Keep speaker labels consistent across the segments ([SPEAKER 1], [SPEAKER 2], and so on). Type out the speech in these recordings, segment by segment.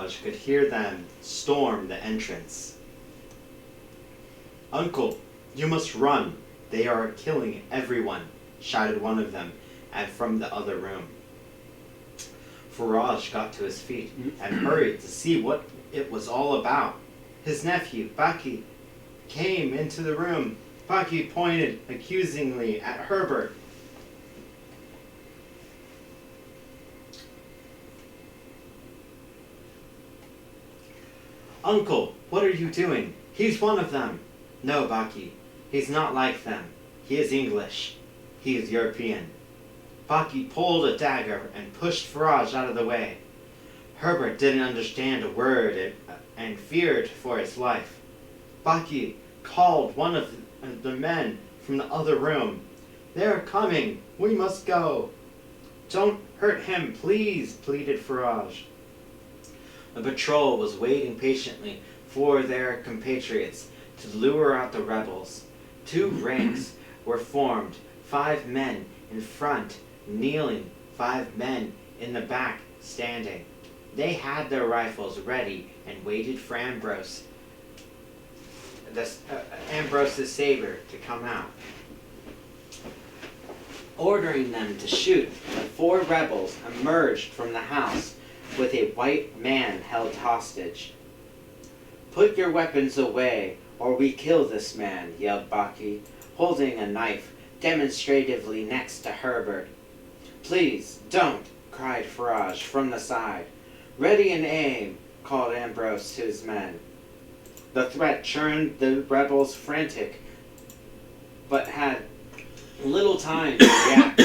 [SPEAKER 1] Faraj could hear them storm the entrance. "Uncle, you must run. They are killing everyone," shouted one of them, and from the other room. Faraj got to his feet and hurried to see what it was all about. His nephew, Baki, came into the room. Baki pointed accusingly at Herbert. "Uncle, what are you doing? He's one of them." "No, Baki, he's not like them. He is English. He is European." Baki pulled a dagger and pushed Faraj out of the way. Herbert didn't understand a word and feared for his life. Baki called one of the men from the other room. "They're coming. We must go." "Don't hurt him, please," pleaded Faraj. The patrol was waiting patiently for their compatriots to lure out the rebels. 2 ranks were formed, 5 men in front, kneeling, 5 men in the back, standing. They had their rifles ready and waited for Ambrose's saber to come out. Ordering them to shoot, the 4 rebels emerged from the house with a white man held hostage. "Put your weapons away, or we kill this man," yelled Baki, holding a knife demonstratively next to Herbert. "Please, don't," cried Faraj from the side. "Ready and aim," called Ambrose to his men. The threat turned the rebels frantic, but had little time to react.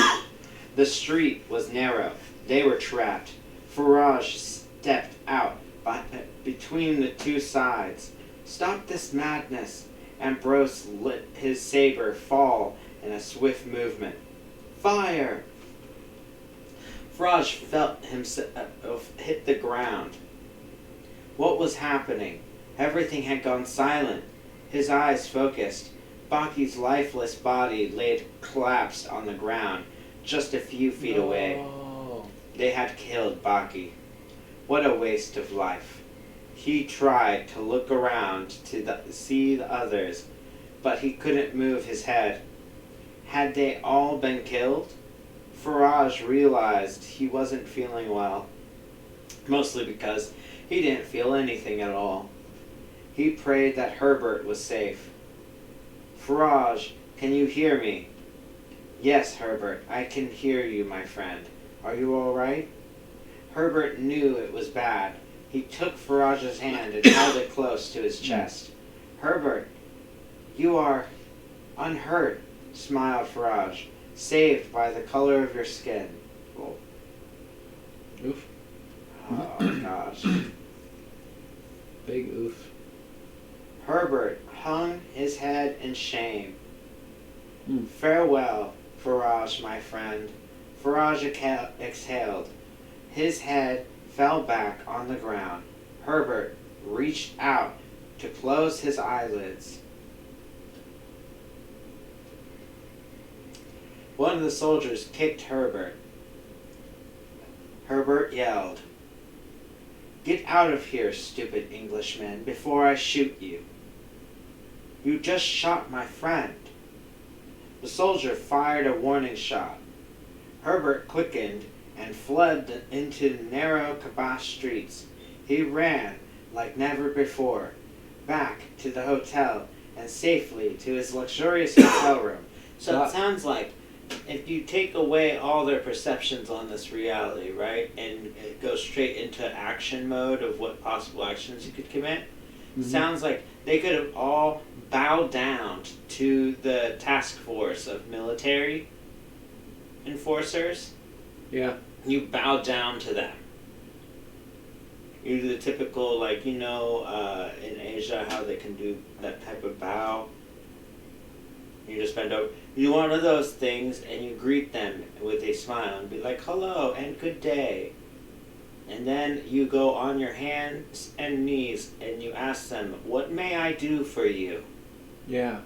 [SPEAKER 1] The street was narrow. They were trapped. Faraj stepped out between the 2 sides. "Stop this madness!" Ambrose let his saber fall in a swift movement. "Fire!" Faraj felt himself hit the ground. What was happening? Everything had gone silent. His eyes focused. Baki's lifeless body lay collapsed on the ground, just a few feet away. They had killed Baki. What a waste of life. He tried to look around to see the others, but he couldn't move his head. Had they all been killed? Faraj realized he wasn't feeling well, mostly because he didn't feel anything at all. He prayed that Herbert was safe. "Faraj, can you hear me?" "Yes, Herbert, I can hear you, my friend. Are you all right?" Herbert knew it was bad. He took Faraj's hand and held it close to his chest. "Herbert, you are unhurt," smiled Faraj, "saved by the color of your skin." Oh.
[SPEAKER 2] Oof.
[SPEAKER 1] Oh, gosh.
[SPEAKER 2] Big oof.
[SPEAKER 1] Herbert hung his head in shame.
[SPEAKER 2] Mm.
[SPEAKER 1] "Farewell, Faraj, my friend." Faraj exhaled. His head fell back on the ground. Herbert reached out to close his eyelids. One of the soldiers kicked Herbert. Herbert yelled, "Get out of here, stupid Englishman, before I shoot you. You just shot my friend." The soldier fired a warning shot. Herbert quickened and fled into narrow Kabash streets. He ran like never before, back to the hotel and safely to his luxurious hotel room. So it sounds like if you take away all their perceptions on this reality, right, and go straight into action mode of what possible actions you could commit, sounds like they could have all bowed down to the task force of military enforcers.
[SPEAKER 2] Yeah.
[SPEAKER 1] You bow down to them. You do the typical, like, in Asia, how they can do that type of bow. You just bend over. You do one of those things, and you greet them with a smile and be like, "Hello, and good day." And then you go on your hands and knees, and you ask them, "What may I do for you?"
[SPEAKER 2] Yeah.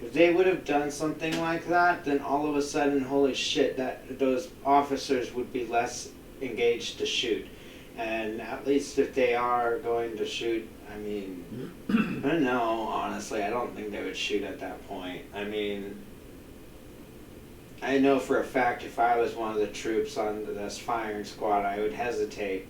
[SPEAKER 1] If they would have done something like that, then all of a sudden, holy shit, that those officers would be less engaged to shoot. And at least if they are going to shoot, I mean, I don't know, honestly, I don't think they would shoot at that point. I mean, I know for a fact if I was one of the troops on this firing squad, I would hesitate.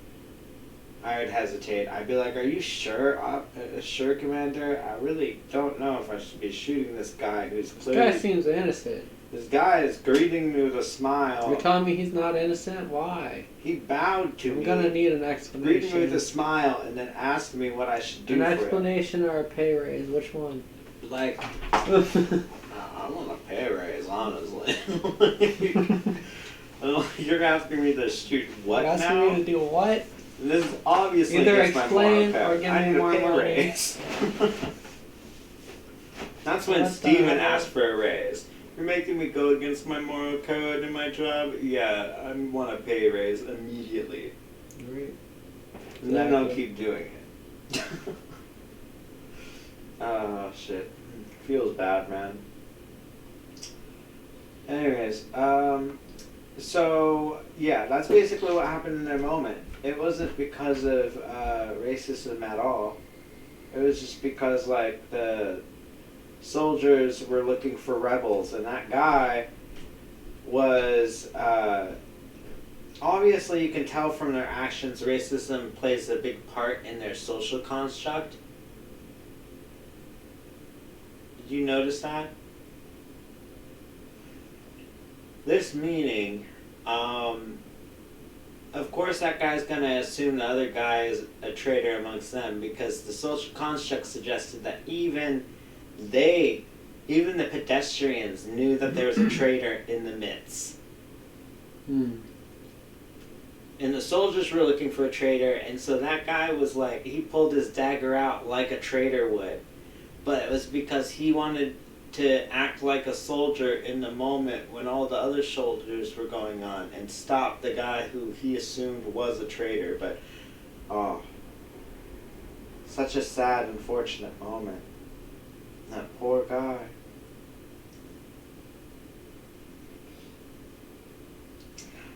[SPEAKER 1] I'd be like, "Are you sure, sure, Commander? I really don't know if I should be shooting this guy who's
[SPEAKER 2] This
[SPEAKER 1] clearly."
[SPEAKER 2] guy seems innocent.
[SPEAKER 1] This guy is greeting me with a smile.
[SPEAKER 2] You're telling me he's not innocent? Why?
[SPEAKER 1] He bowed to
[SPEAKER 2] I'm
[SPEAKER 1] me,
[SPEAKER 2] gonna need an
[SPEAKER 1] greeting me
[SPEAKER 2] explanation.
[SPEAKER 1] with a smile, and then asked me what I should do
[SPEAKER 2] An
[SPEAKER 1] for
[SPEAKER 2] explanation or a pay raise? Which one?
[SPEAKER 1] it. Like, I want a pay raise, honestly. You're asking me to shoot what
[SPEAKER 2] You're asking
[SPEAKER 1] now?
[SPEAKER 2] me to do what?
[SPEAKER 1] This is obviously
[SPEAKER 2] Either
[SPEAKER 1] against my moral
[SPEAKER 2] explain
[SPEAKER 1] code.
[SPEAKER 2] or give
[SPEAKER 1] I
[SPEAKER 2] me
[SPEAKER 1] need
[SPEAKER 2] more
[SPEAKER 1] a pay
[SPEAKER 2] money.
[SPEAKER 1] raise. That's when
[SPEAKER 2] What the
[SPEAKER 1] Steven
[SPEAKER 2] hell?
[SPEAKER 1] asked for a raise. You're making me go against my moral code in my job? Yeah, I want a pay raise immediately.
[SPEAKER 2] Right.
[SPEAKER 1] And then I'll
[SPEAKER 2] Exactly.
[SPEAKER 1] keep doing it. Oh, shit. Feels bad, man. Anyways, so, yeah, that's basically what happened in their moment. It wasn't because of racism at all. It was just because, like, the soldiers were looking for rebels, and that guy was, obviously you can tell from their actions racism plays a big part in their social construct. Did you notice that? This meaning, of course that guy's gonna assume the other guy is a traitor amongst them because the social construct suggested that even the pedestrians knew that there was a traitor in the midst.
[SPEAKER 2] Hmm.
[SPEAKER 1] And the soldiers were looking for a traitor, and so that guy was like, he pulled his dagger out like a traitor would. But it was because he wanted to act like a soldier in the moment when all the other soldiers were going on and stop the guy who he assumed was a traitor. But, oh, such a sad, unfortunate moment. That poor guy.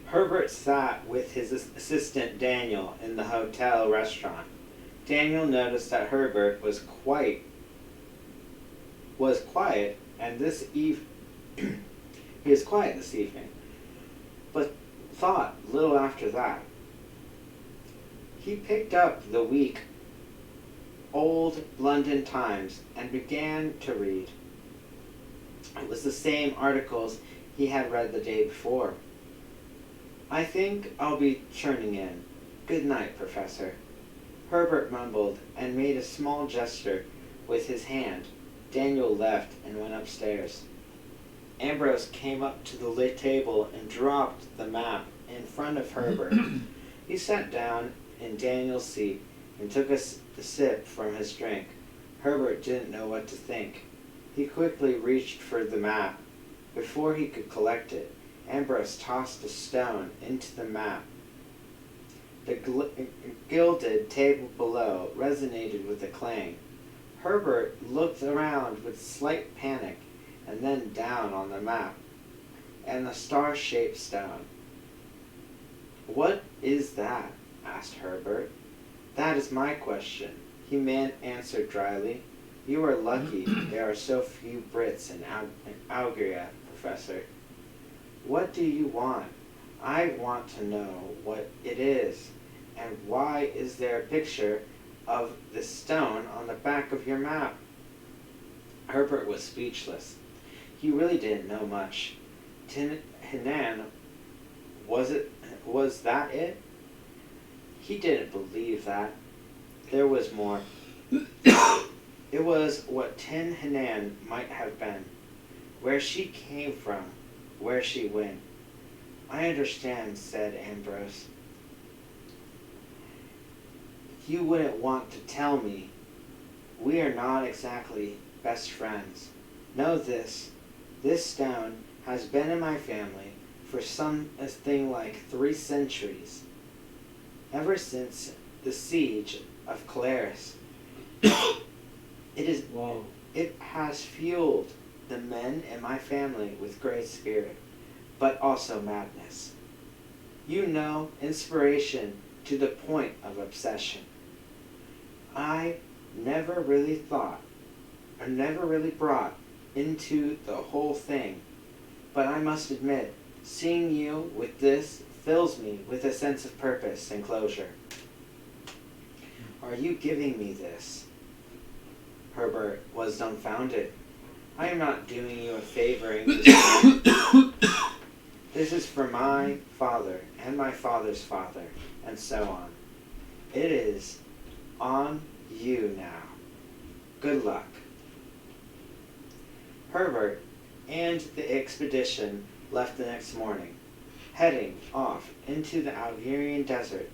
[SPEAKER 1] Herbert sat with his assistant Daniel in the hotel restaurant. Daniel noticed that Herbert was quiet, and he was quiet this evening, but thought little after that. He picked up the week-old London Times and began to read. It was the same articles he had read the day before. "I think I'll be churning in. Good night, Professor." Herbert mumbled and made a small gesture with his hand. Daniel left and went upstairs. Ambrose came up to the lit table and dropped the map in front of Herbert. He sat down in Daniel's seat and took a sip from his drink. Herbert didn't know what to think. He quickly reached for the map. Before he could collect it, Ambrose tossed a stone into the map. The gilded table below resonated with a clang. Herbert looked around with slight panic and then down on the map and the star-shaped stone. "What is that?" asked Herbert. "That is my question," he answered dryly. "You are lucky there are so few Brits in Algeria, Professor." "What do you want?" "I want to know what it is, and why is there a picture of the stone on the back of your map?" Herbert was speechless. He really didn't know much. Tin Henan, was that it? He didn't believe that. There was more. It was what Tin Henan might have been. Where she came from, where she went. "I understand," said Ambrose. "You wouldn't want to tell me. We are not exactly best friends. Know this. This stone has been in my family for something like 3 centuries. Ever since the siege of Calaris.
[SPEAKER 2] Whoa.
[SPEAKER 1] It has fueled the men in my family with great spirit, but also madness. You know, inspiration to the point of obsession. I never really thought, or never really brought into the whole thing, but I must admit, seeing you with this fills me with a sense of purpose and closure. Are you giving me this? Herbert was dumbfounded. I am not doing you a favor in this. This is for my father and my father's father, and so on. It is on you now. Good luck. Herbert and the expedition left the next morning, heading off into the Algerian desert.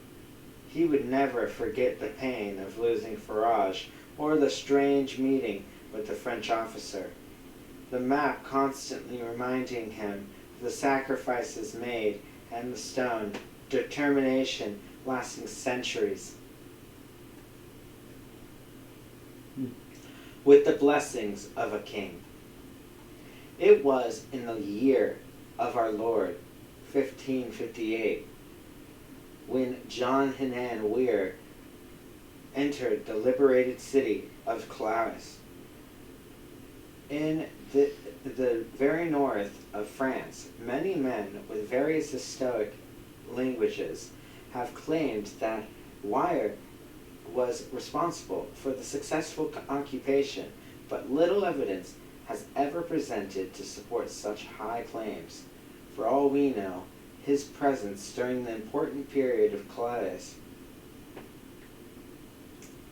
[SPEAKER 1] He would never forget the pain of losing Farage or the strange meeting with the French officer, the map constantly reminding him of the sacrifices made and the stone determination lasting centuries. With the blessings of a king. It was in the year of our Lord, 1558, when John Henan Weir entered the liberated city of Claris. In the very north of France, many men with various historic languages have claimed that Weir was responsible for the successful occupation, but little evidence has ever presented to support such high claims. For all we know, his presence during the important period of Claris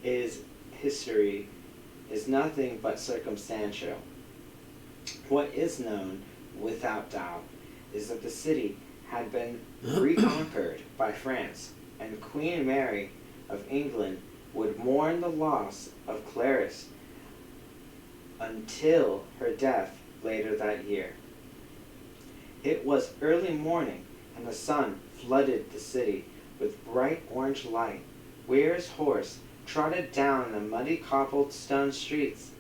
[SPEAKER 1] history is nothing but circumstantial. What is known, without doubt, is that the city had been reconquered by France, and Queen Mary of England would mourn the loss of Claris until her death later that year. It was early morning, and the sun flooded the city with bright orange light. Weir's horse trotted down the muddy cobblestone streets.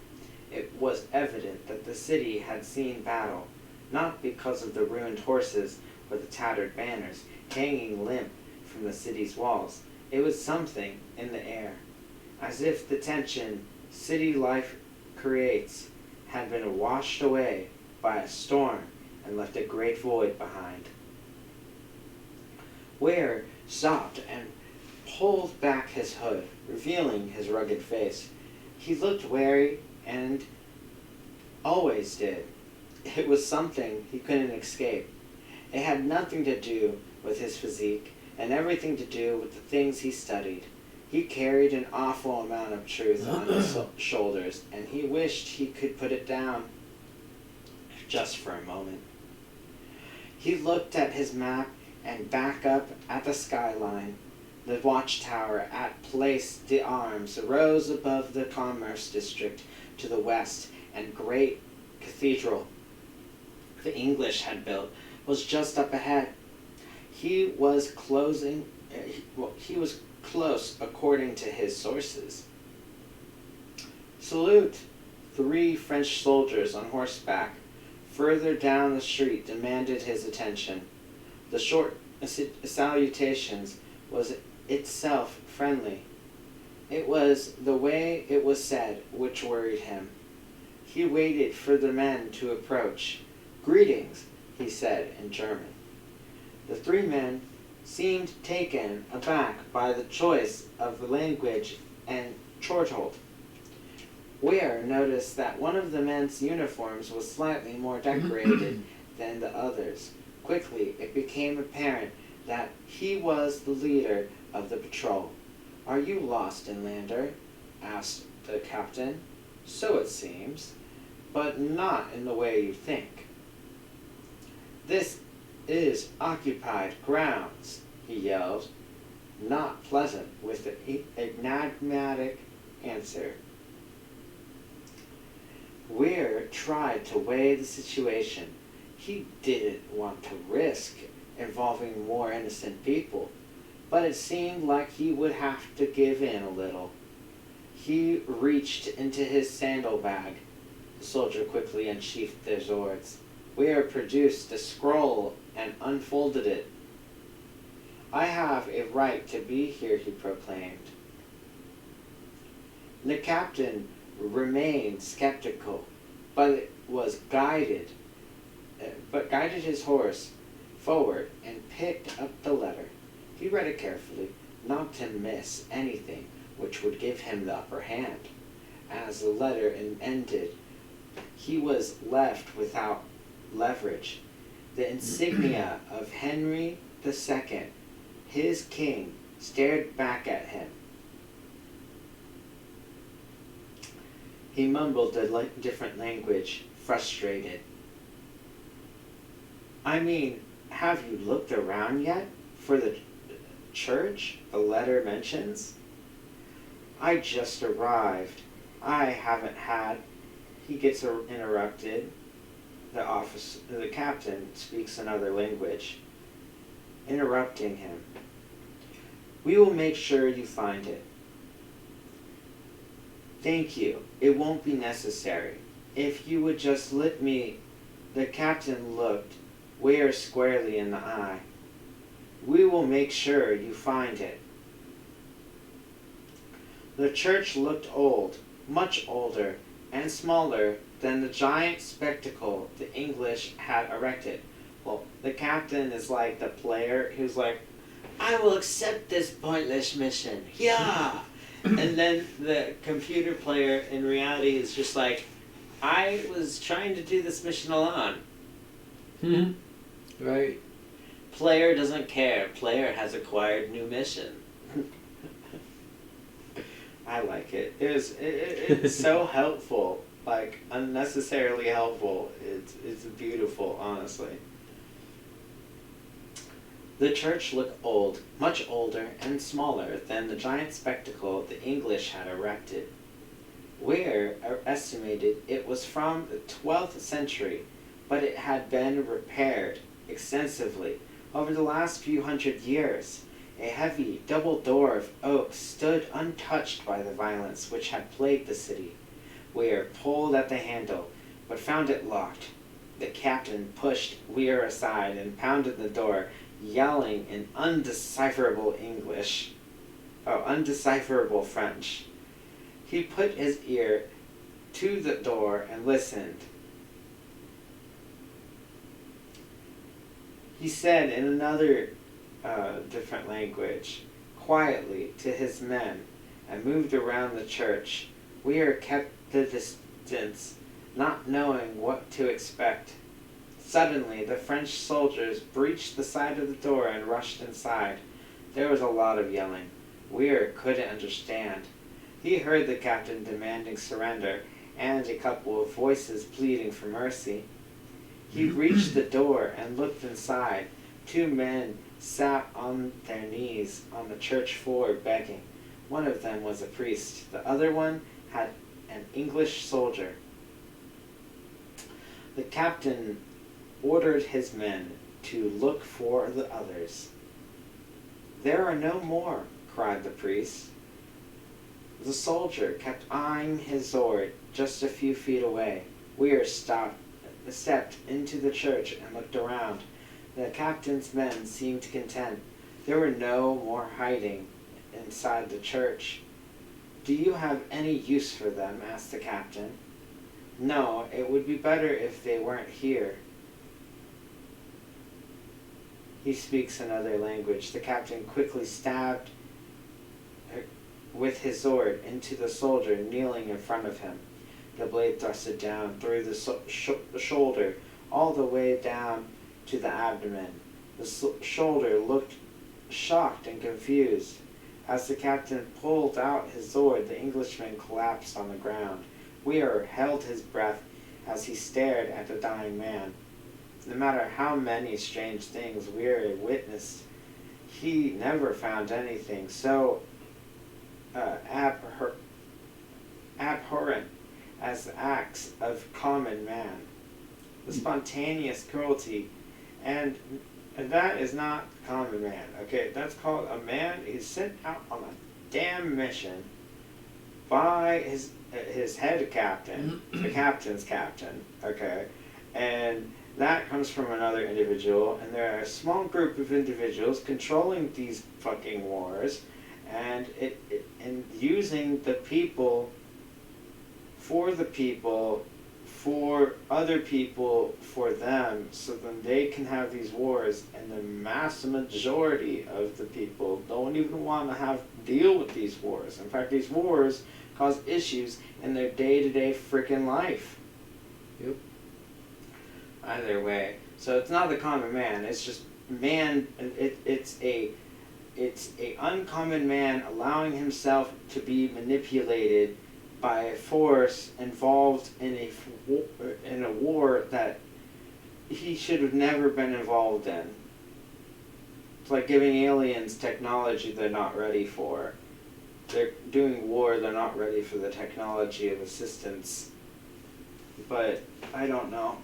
[SPEAKER 1] It was evident that the city had seen battle, not because of the ruined horses or the tattered banners hanging limp from the city's walls. It was something in the air, as if the tension city life creates had been washed away by a storm and left a great void behind. Weir stopped and pulled back his hood, revealing his rugged face. He looked wary and always did. It was something he couldn't escape. It had nothing to do with his physique and everything to do with the things he studied. He carried an awful amount of truth on his shoulders, and he wished he could put it down just for a moment. He looked at his map and back up at the skyline. The watchtower at Place d'Armes rose above the commerce district to the west, and great cathedral the English had built was just up ahead. He was close according to his sources. Salute! 3 French soldiers on horseback further down the street demanded his attention. The short salutations was itself friendly. It was the way it was said which worried him. He waited for the men to approach. "Greetings," he said in German. The 3 men seemed taken aback by the choice of the language and chortled. Weir noticed that one of the men's uniforms was slightly more decorated than the others. Quickly, it became apparent that he was the leader of the patrol. "Are you lost, Inlander?" asked the captain. "So it seems, but not in the way you think." "This is occupied grounds," he yelled, not pleasant with the enigmatic answer. Weir tried to weigh the situation. He didn't want to risk involving more innocent people, but it seemed like he would have to give in a little. He reached into his sandal-bag. The soldier quickly unsheathed their swords. Weir produced a scroll and unfolded it. I have a right to be here, he proclaimed. The captain remained skeptical, but guided his horse forward and picked up the letter. He read it carefully, not to miss anything which would give him the upper hand. As the letter ended, he was left without leverage. The insignia of Henry II, his king, stared back at him. He mumbled a different language, frustrated. I mean, have you looked around yet for the church the letter mentions? I just arrived. I haven't had. He gets interrupted. The captain speaks another language, interrupting him. We will make sure you find it. Thank you. It won't be necessary. If you would just let me. The captain looked Ware squarely in the eye. We will make sure you find it. The church looked old, much older and smaller than the giant spectacle the English had erected. Well, the captain is like the player who's like, I will accept this pointless mission. Yeah! And then the computer player in reality is just like, I was trying to do this mission alone.
[SPEAKER 2] Right.
[SPEAKER 1] Player doesn't care. Player has acquired new mission. I like it. It's so helpful, like unnecessarily helpful. It's beautiful, honestly. The church looked old, much older and smaller than the giant spectacle the English had erected. Ware estimated it was from the 12th century, but it had been repaired extensively over the last few hundred years. A heavy double door of oak stood untouched by the violence which had plagued the city. Weir pulled at the handle, but found it locked. The captain pushed Weir aside and pounded the door, yelling in undecipherable French. He put his ear to the door and listened. He said in another different language, quietly to his men, and moved around the church. Weir kept the distance, not knowing what to expect. Suddenly, the French soldiers breached the side of the door and rushed inside. There was a lot of yelling. Weir couldn't understand. He heard the captain demanding surrender, and a couple of voices pleading for mercy. He reached the door and looked inside. Two men sat on their knees on the church floor begging. One of them was a priest. The other one had an English soldier. The captain ordered his men to look for the others. There are no more, cried the priest. The soldier kept eyeing his sword just a few feet away. Weir stepped into the church and looked around. The captain's men seemed content. There were no more hiding inside the church. Do you have any use for them? Asked the captain. No, it would be better if they weren't here. He speaks another language. The captain quickly stabbed with his sword into the soldier kneeling in front of him. The blade thrusted down through the shoulder, all the way down to the abdomen. The shoulder looked shocked and confused. As the captain pulled out his sword, the Englishman collapsed on the ground. Weir held his breath as he stared at the dying man. No matter how many strange things Weir witnessed, he never found anything so abhorrent as the acts of common man. The spontaneous cruelty, and that is not common man, okay? That's called a man who's sent out on a damn mission by his head captain, the captain's captain, okay? And that comes from another individual, and there are a small group of individuals controlling these fucking wars, and and using the people for the people, for other people, for them, so then they can have these wars, and the mass majority of the people don't even want to deal with these wars. In fact, these wars cause issues in their day-to-day freaking life.
[SPEAKER 2] Yep.
[SPEAKER 1] Either way, so it's not the common man. It's just man. It's a uncommon man allowing himself to be manipulated by a force involved in a war that he should have never been involved in. It's like giving aliens technology they're not ready for. They're doing war, they're not ready for the technology of assistance. But I don't know.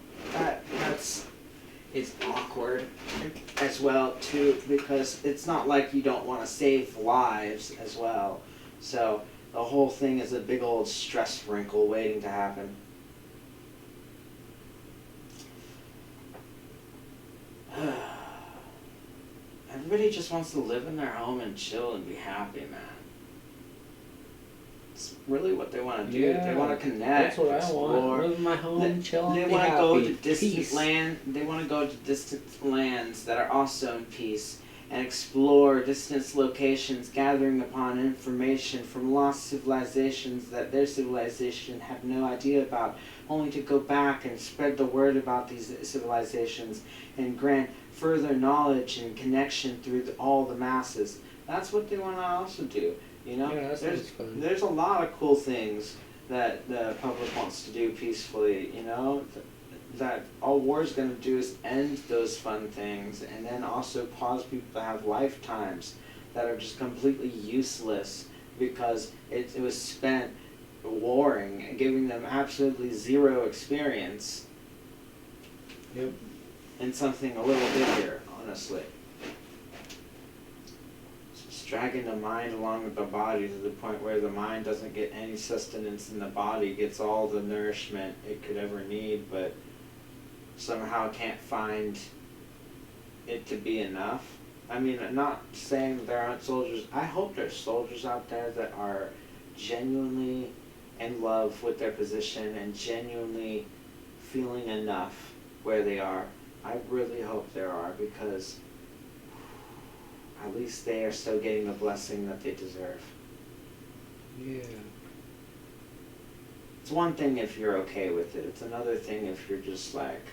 [SPEAKER 1] It's awkward as well too, because it's not like you don't want to save lives as well. So the whole thing is a big old stress wrinkle waiting to happen. Everybody just wants to live in their home and chill and be happy, man. It's really what they want to do.
[SPEAKER 2] Yeah,
[SPEAKER 1] they want to connect,
[SPEAKER 2] that's what
[SPEAKER 1] explore.
[SPEAKER 2] I want. Live in my home, chill,
[SPEAKER 1] They
[SPEAKER 2] and be
[SPEAKER 1] want to
[SPEAKER 2] happy.
[SPEAKER 1] go to distant
[SPEAKER 2] Peace.
[SPEAKER 1] land. They want to go to distant lands that are also in peace and explore distant locations, gathering upon information from lost civilizations that their civilization had no idea about, only to go back and spread the word about these civilizations and grant further knowledge and connection through all the masses. That's what they want to also do. You know,
[SPEAKER 2] Yeah, that sounds fun.
[SPEAKER 1] there's a lot of cool things that the public wants to do peacefully. You know, that all war's going to do is end those fun things, and then also cause people to have lifetimes that are just completely useless because it was spent warring and giving them absolutely zero experience.
[SPEAKER 2] Yep.
[SPEAKER 1] In something a little bigger, honestly. It's dragging the mind along with the body to the point where the mind doesn't get any sustenance and the body gets all the nourishment it could ever need, but somehow can't find it to be enough. I mean, I'm not saying there aren't soldiers. I hope there's soldiers out there that are genuinely in love with their position and genuinely feeling enough where they are. I really hope there are, because at least they are still getting the blessing that they deserve.
[SPEAKER 2] Yeah.
[SPEAKER 1] It's one thing if you're okay with it. It's another thing if you're just like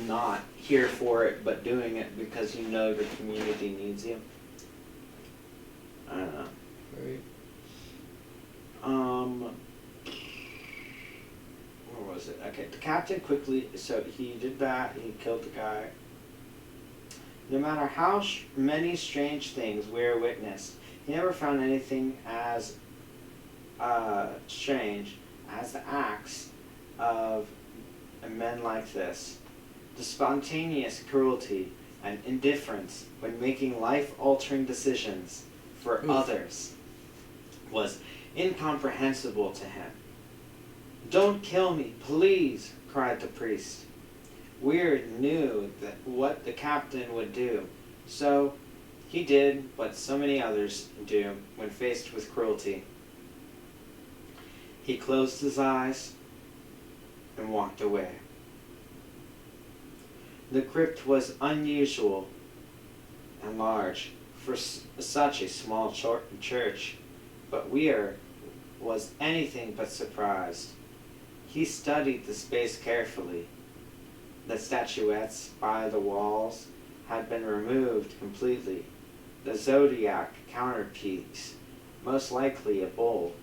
[SPEAKER 1] not here for it but doing it because you know your community needs you. I don't know.
[SPEAKER 2] Right.
[SPEAKER 1] Where was it? Okay, the captain quickly, so he did that, he killed the guy. No matter how many strange things Weir witnessed, he never found anything as strange as the acts of men like this. The spontaneous cruelty and indifference when making life-altering decisions for others was incomprehensible to him. "Don't kill me, please," cried the priest. Weir knew that what the captain would do, so he did what so many others do when faced with cruelty. He closed his eyes and walked away. The crypt was unusual and large for such a small church, but Weir was anything but surprised. He studied the space carefully. The statuettes by the walls had been removed completely. The zodiac counterpiece, most likely a bull,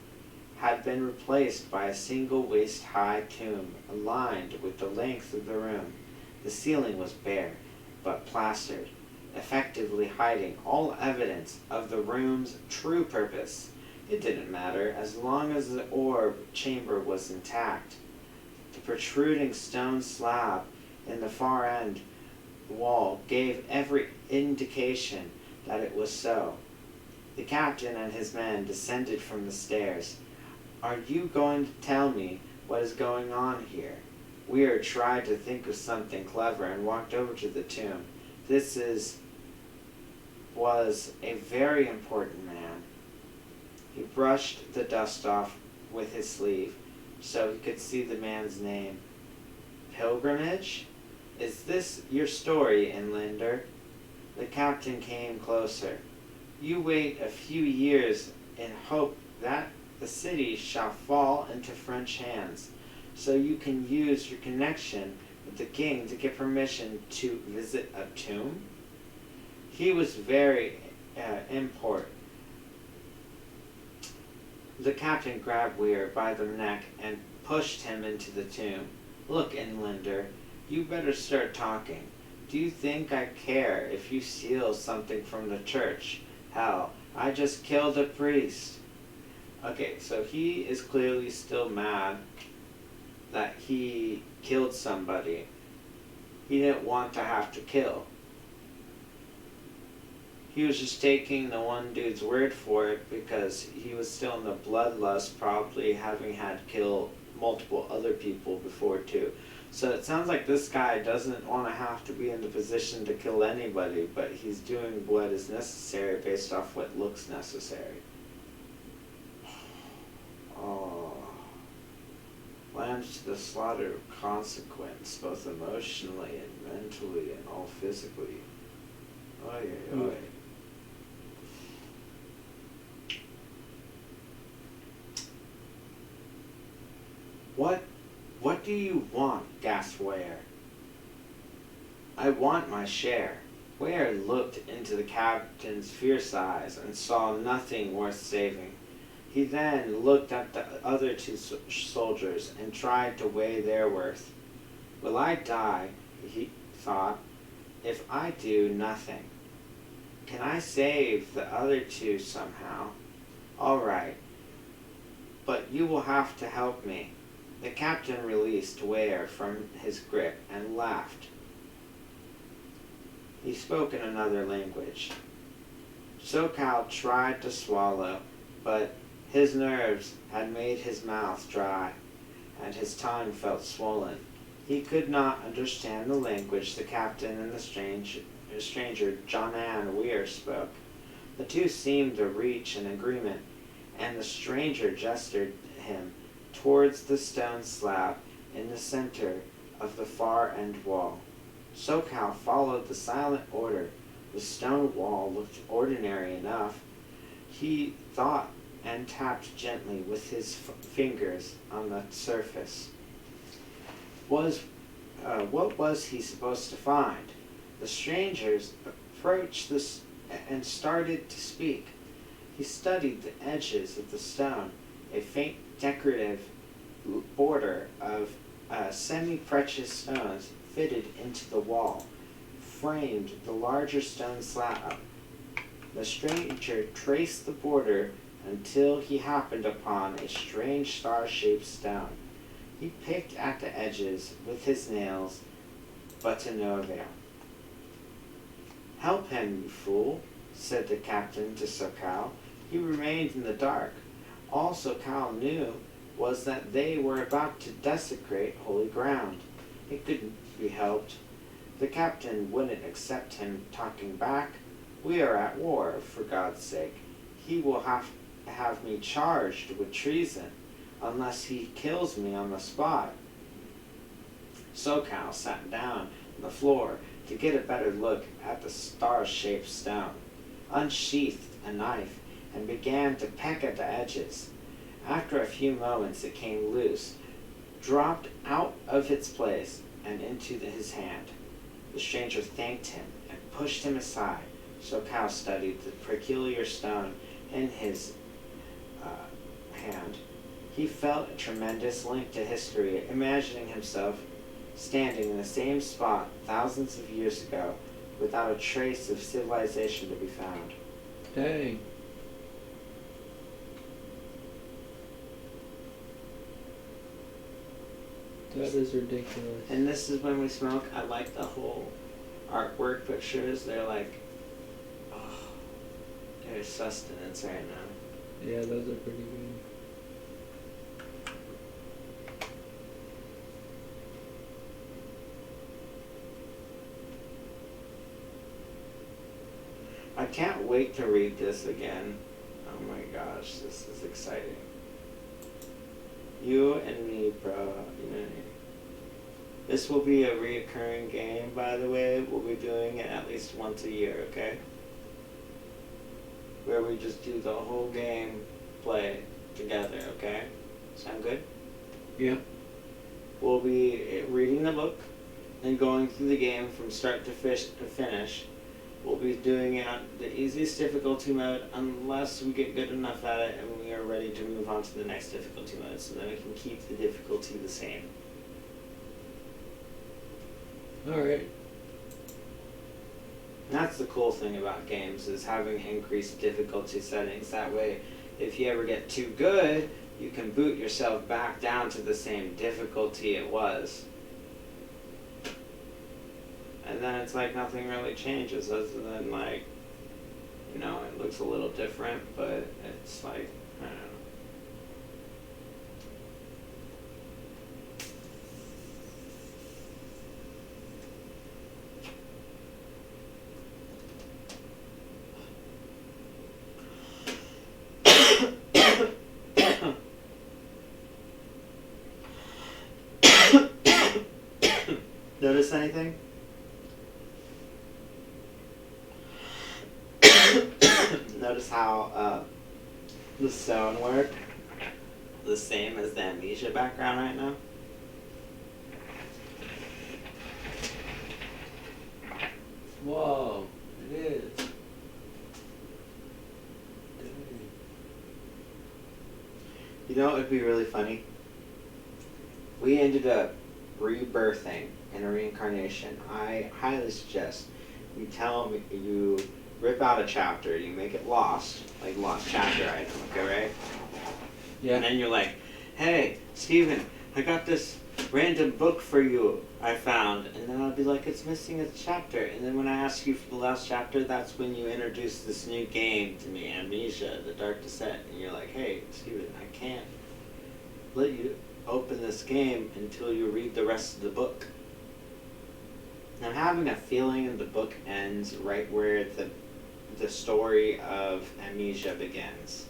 [SPEAKER 1] had been replaced by a single waist-high tomb aligned with the length of the room. The ceiling was bare, but plastered, effectively hiding all evidence of the room's true purpose. It didn't matter as long as the orb chamber was intact. The protruding stone slab in the far end wall gave every indication that it was so. The captain and his men descended from the stairs. "Are you going to tell me what is going on here?" Weir tried to think of something clever and walked over to the tomb. Was a very important man. He brushed the dust off with his sleeve so he could see the man's name. Pilgrimage? Is this your story, Inlander? The captain came closer. You wait a few years in hope that the city shall fall into French hands, so you can use your connection with the king to get permission to visit a tomb? He was very import. The captain grabbed Weir by the neck and pushed him into the tomb. Look, Inlander, you better start talking. Do you think I care if you steal something from the church? Hell, I just killed a priest. Okay, so he is clearly still mad that he killed somebody. He didn't want to have to kill. He was just taking the one dude's word for it because he was still in the bloodlust, probably having had killed multiple other people before too. So it sounds like this guy doesn't want to have to be in the position to kill anybody, but he's doing what is necessary based off what looks necessary. Oh. Lambs to the slaughter of consequence, both emotionally and mentally and all physically. Oy, oy, oy. What do you want? Gasped Weir. I want my share. Weir looked into the captain's fierce eyes and saw nothing worth saving. He then looked at the other two soldiers and tried to weigh their worth. Will I die, he thought, if I do nothing? Can I save the other two somehow? All right, but you will have to help me. The captain released Weir from his grip and laughed. He spoke in another language. Sokal tried to swallow, but his nerves had made his mouth dry, and his tongue felt swollen. He could not understand the language the captain and the stranger Jonan Weir spoke. The two seemed to reach an agreement, and the stranger gestured him towards the stone slab in the center of the far end wall. Sokal followed the silent order. The stone wall looked ordinary enough, he thought, and tapped gently with his fingers on the surface. What was he supposed to find? The strangers approached this and started to speak. He studied the edges of the stone. A faint decorative border of semi-precious stones fitted into the wall, framed the larger stone slab. The stranger traced the border until he happened upon a strange star-shaped stone. He picked at the edges with his nails, but to no avail. Help him, you fool, said the captain to Sokal. He remained in the dark. All Sokal knew was that they were about to desecrate holy ground. It couldn't be helped. The captain wouldn't accept him talking back. We are at war, for God's sake. He will have me charged with treason unless he kills me on the spot. Sokal sat down on the floor to get a better look at the star-shaped stone, unsheathed a knife, and began to peck at the edges. After a few moments it came loose, dropped out of its place, and into his hand. The stranger thanked him and pushed him aside. Sokal studied the peculiar stone in his hand. He felt a tremendous link to history, imagining himself standing in the same spot thousands of years ago without a trace of civilization to be found.
[SPEAKER 2] Dang. That is ridiculous.
[SPEAKER 1] And this is when we smoke. I like the whole artwork pictures. They're like, oh, there's sustenance right now.
[SPEAKER 2] Yeah, those are pretty good.
[SPEAKER 1] can't wait to read this again. Oh my gosh, this is exciting. You and me, bro. You know. This will be a reoccurring game, by the way. We'll be doing it at least once a year, okay? Where we just do the whole game play together, okay? Sound good?
[SPEAKER 2] Yeah.
[SPEAKER 1] We'll be reading the book and going through the game from start to finish. We'll be doing it on the easiest difficulty mode unless we get good enough at it and we are ready to move on to the next difficulty mode, so then we can keep the difficulty the same.
[SPEAKER 2] Alright.
[SPEAKER 1] And that's the cool thing about games, is having increased difficulty settings. That way, if you ever get too good, you can boot yourself back down to the same difficulty it was. And then it's like nothing really changes, other than like, you know, it looks a little different, but it's like, I don't know. Notice anything? Notice how the sound work the same as the Amnesia background right now?
[SPEAKER 2] Whoa, it is.
[SPEAKER 1] You know what would be really funny? We ended up rebirthing in a reincarnation. I highly suggest you rip out a chapter, you make it lost, like lost chapter item, okay, right?
[SPEAKER 2] Yeah.
[SPEAKER 1] And then you're like, hey, Steven, I got this random book for you I found. And then I'll be like, it's missing a chapter. And then when I ask you for the last chapter, that's when you introduce this new game to me, Amnesia, The Dark Descent. And you're like, hey, Steven, I can't let you open this game until you read the rest of the book. And I'm having a feeling the book ends right where the story of Amnesia begins.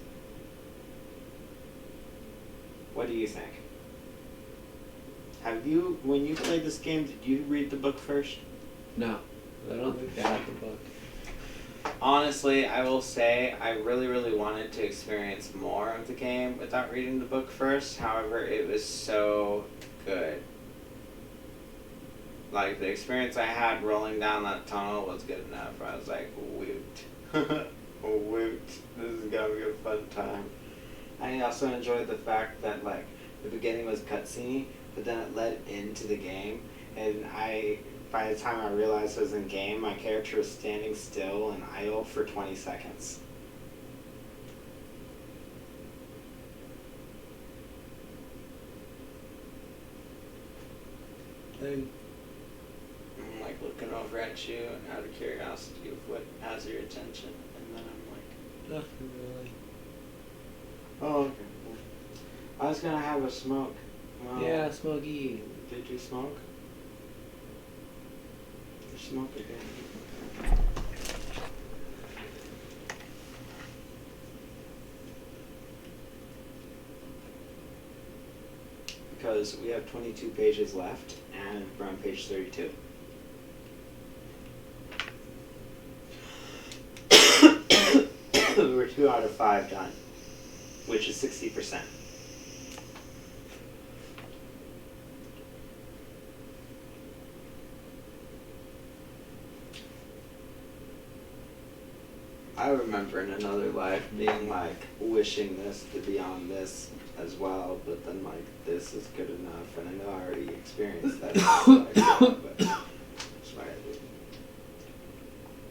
[SPEAKER 1] What do you think? When you played this game, did you read the book first?
[SPEAKER 2] No, I don't think I have the book.
[SPEAKER 1] Honestly, I will say I really, really wanted to experience more of the game without reading the book first. However, it was so good. Like, the experience I had rolling down that tunnel was good enough. I was like, woot. Woot. This is gonna be a fun time. I also enjoyed the fact that, like, the beginning was cutscene, but then it led into the game, and by the time I realized I was in game, my character was standing still and idle for 20 seconds.
[SPEAKER 2] Then
[SPEAKER 1] I'm like looking over at you out of curiosity of what has your attention, and then I'm like,
[SPEAKER 2] nothing really.
[SPEAKER 1] oh, okay. I was gonna have a smoke. Well,
[SPEAKER 2] Yeah, Smokey.
[SPEAKER 1] did you smoke? You smoke again. Because we have 22 pages left, and we're on page 32. We're 2 out of 5 done, which is 60%. I remember in another life being like wishing this to be on this as well, but then like this is good enough, and I know I already experienced that. But that's why I did.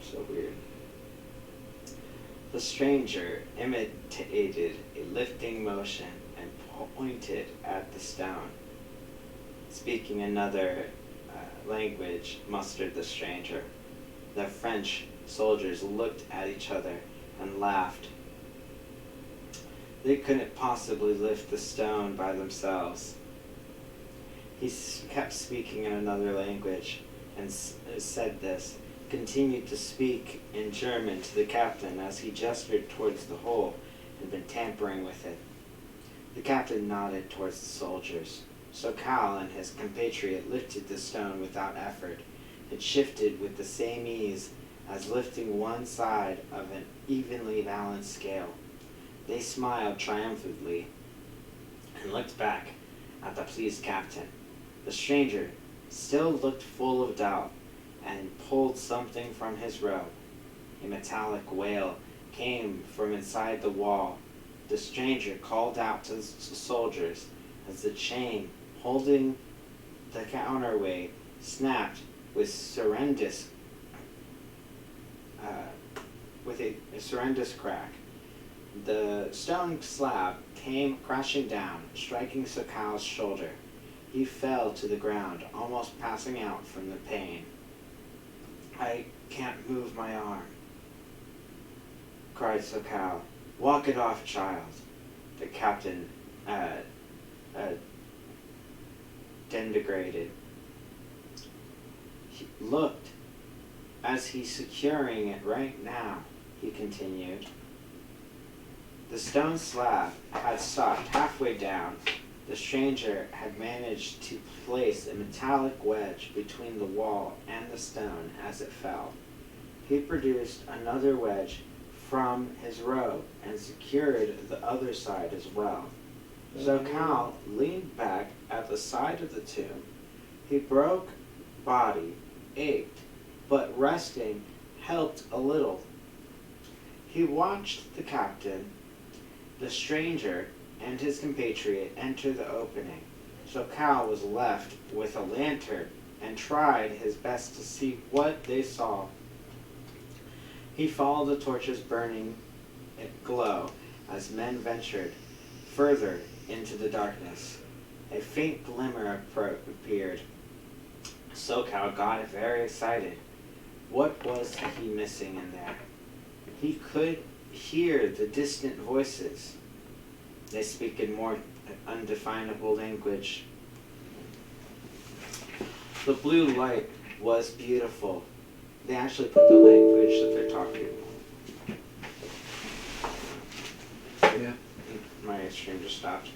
[SPEAKER 1] So weird. The stranger imitated a lifting motion and pointed at the stone. Speaking another language, mustered the stranger. The French soldiers looked at each other and laughed. They couldn't possibly lift the stone by themselves. He kept speaking in another language and said this. continued to speak in German to the captain as he gestured towards the hole and been tampering with it. The captain nodded towards the soldiers. So Cal and his compatriot lifted the stone without effort. It shifted with the same ease as lifting one side of an evenly balanced scale. They smiled triumphantly and looked back at the pleased captain. The stranger still looked full of doubt and pulled something from his robe. A metallic wail came from inside the wall. The stranger called out to the soldiers as the chain holding the counterweight snapped with a horrendous crack. The stone slab came crashing down, striking Sokal's shoulder. He fell to the ground, almost passing out from the pain. "I can't move my arm," cried Sokal. "Walk it off, child." The captain denigrated. He looked as he's securing it right now, he continued. The stone slab had stopped halfway down. The stranger had managed to place a metallic wedge between the wall and the stone as it fell. He produced another wedge from his robe and secured the other side as well. So Cal leaned back at the side of the tomb. His broke body ached, but resting helped a little. He watched the captain, the stranger, and his compatriot enter the opening. So Cal was left with a lantern and tried his best to see what they saw. He followed the torch's burning glow as men ventured further into the darkness. A faint glimmer appeared. Sokal got very excited. What was he missing in there? He could hear the distant voices. They speak in more undefinable language. The blue light was beautiful. They actually put the language that they're talking.
[SPEAKER 2] Yeah.
[SPEAKER 1] My stream just stopped.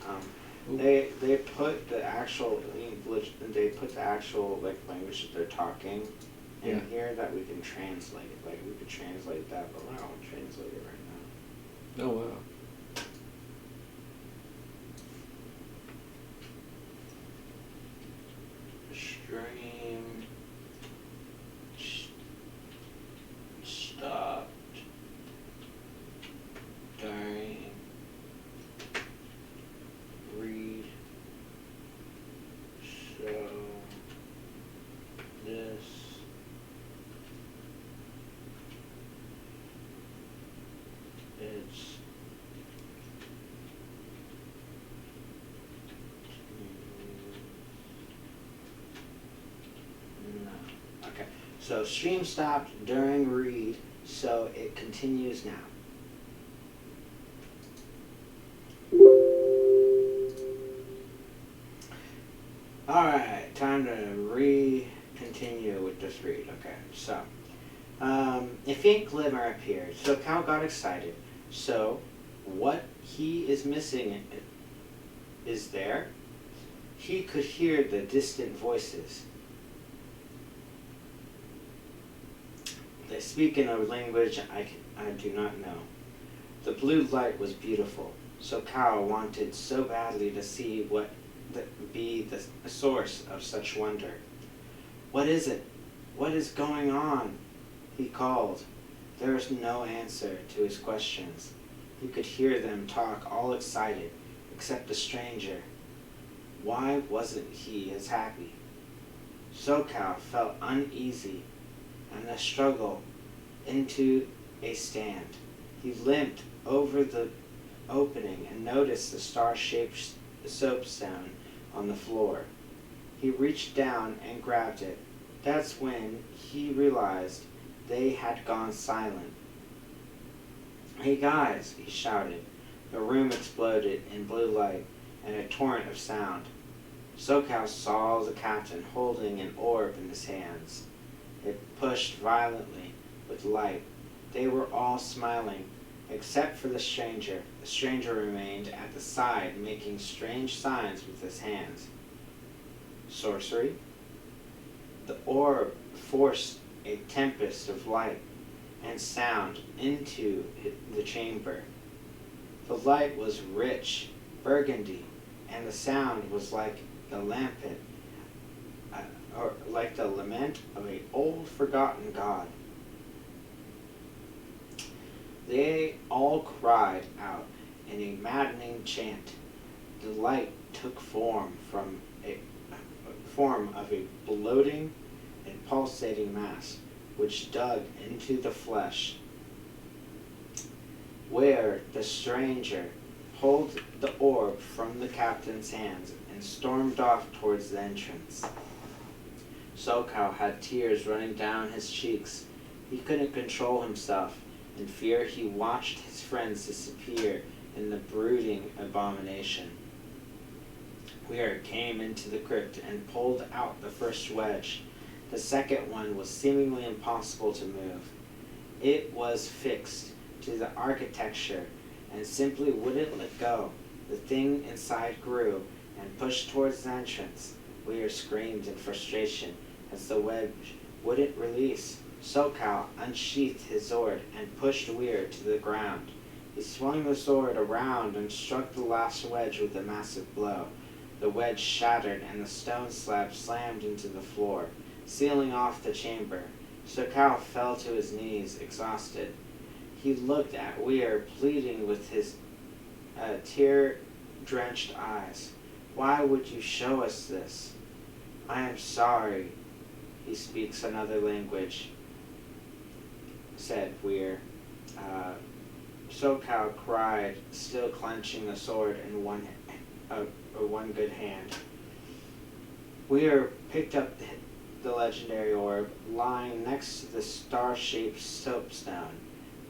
[SPEAKER 1] They put the actual English. They put the actual language that they're talking in here that we can translate. Like we could translate that, but we're not gonna translate it right now.
[SPEAKER 2] Oh wow.
[SPEAKER 1] Stream stopped during read, so this is no. Okay. So stream stopped during read, so it continues now. Alright, time to continue with this read. Okay, so a faint glimmer appeared, so Cal got excited. So what he is missing is there. He could hear the distant voices. They speak in a language I do not know. The blue light was beautiful, so Cal wanted so badly to see what be the source of such wonder. "What is it? What is going on?" he called. There was no answer to his questions. He could hear them talk all excited, except the stranger. Why wasn't he as happy? Sokal felt uneasy and the struggle into a stand. He limped over the opening and noticed the star-shaped soapstone on the floor. He reached down and grabbed it. That's when he realized they had gone silent. "Hey guys," he shouted. The room exploded in blue light and a torrent of sound. Sokal saw the captain holding an orb in his hands. It pushed violently with light. They were all smiling, except for the stranger. The stranger remained at the side, making strange signs with his hands. Sorcery? The orb forced a tempest of light and sound into the chamber. The light was rich, burgundy, and the sound was like the lament, or like the lament of an old forgotten god. They all cried out in a maddening chant. The light took form of a bloating and pulsating mass, which dug into the flesh, where the stranger pulled the orb from the captain's hands and stormed off towards the entrance. Sokal had tears running down his cheeks. He couldn't control himself. In fear, he watched his friends disappear in the brooding abomination. Weir came into the crypt and pulled out the first wedge. The second one was seemingly impossible to move. It was fixed to the architecture and simply wouldn't let go. The thing inside grew and pushed towards the entrance. Weir screamed in frustration as the wedge wouldn't release. Sokal unsheathed his sword and pushed Weir to the ground. He swung the sword around and struck the last wedge with a massive blow. The wedge shattered and the stone slab slammed into the floor, sealing off the chamber. Sokal fell to his knees, exhausted. He looked at Weir, pleading with his tear-drenched eyes. "Why would you show us this?" "I am sorry." "He speaks another language," said Weir. Sokal cried, still clenching the sword in one good hand. Weir picked up the legendary orb lying next to the star-shaped soapstone,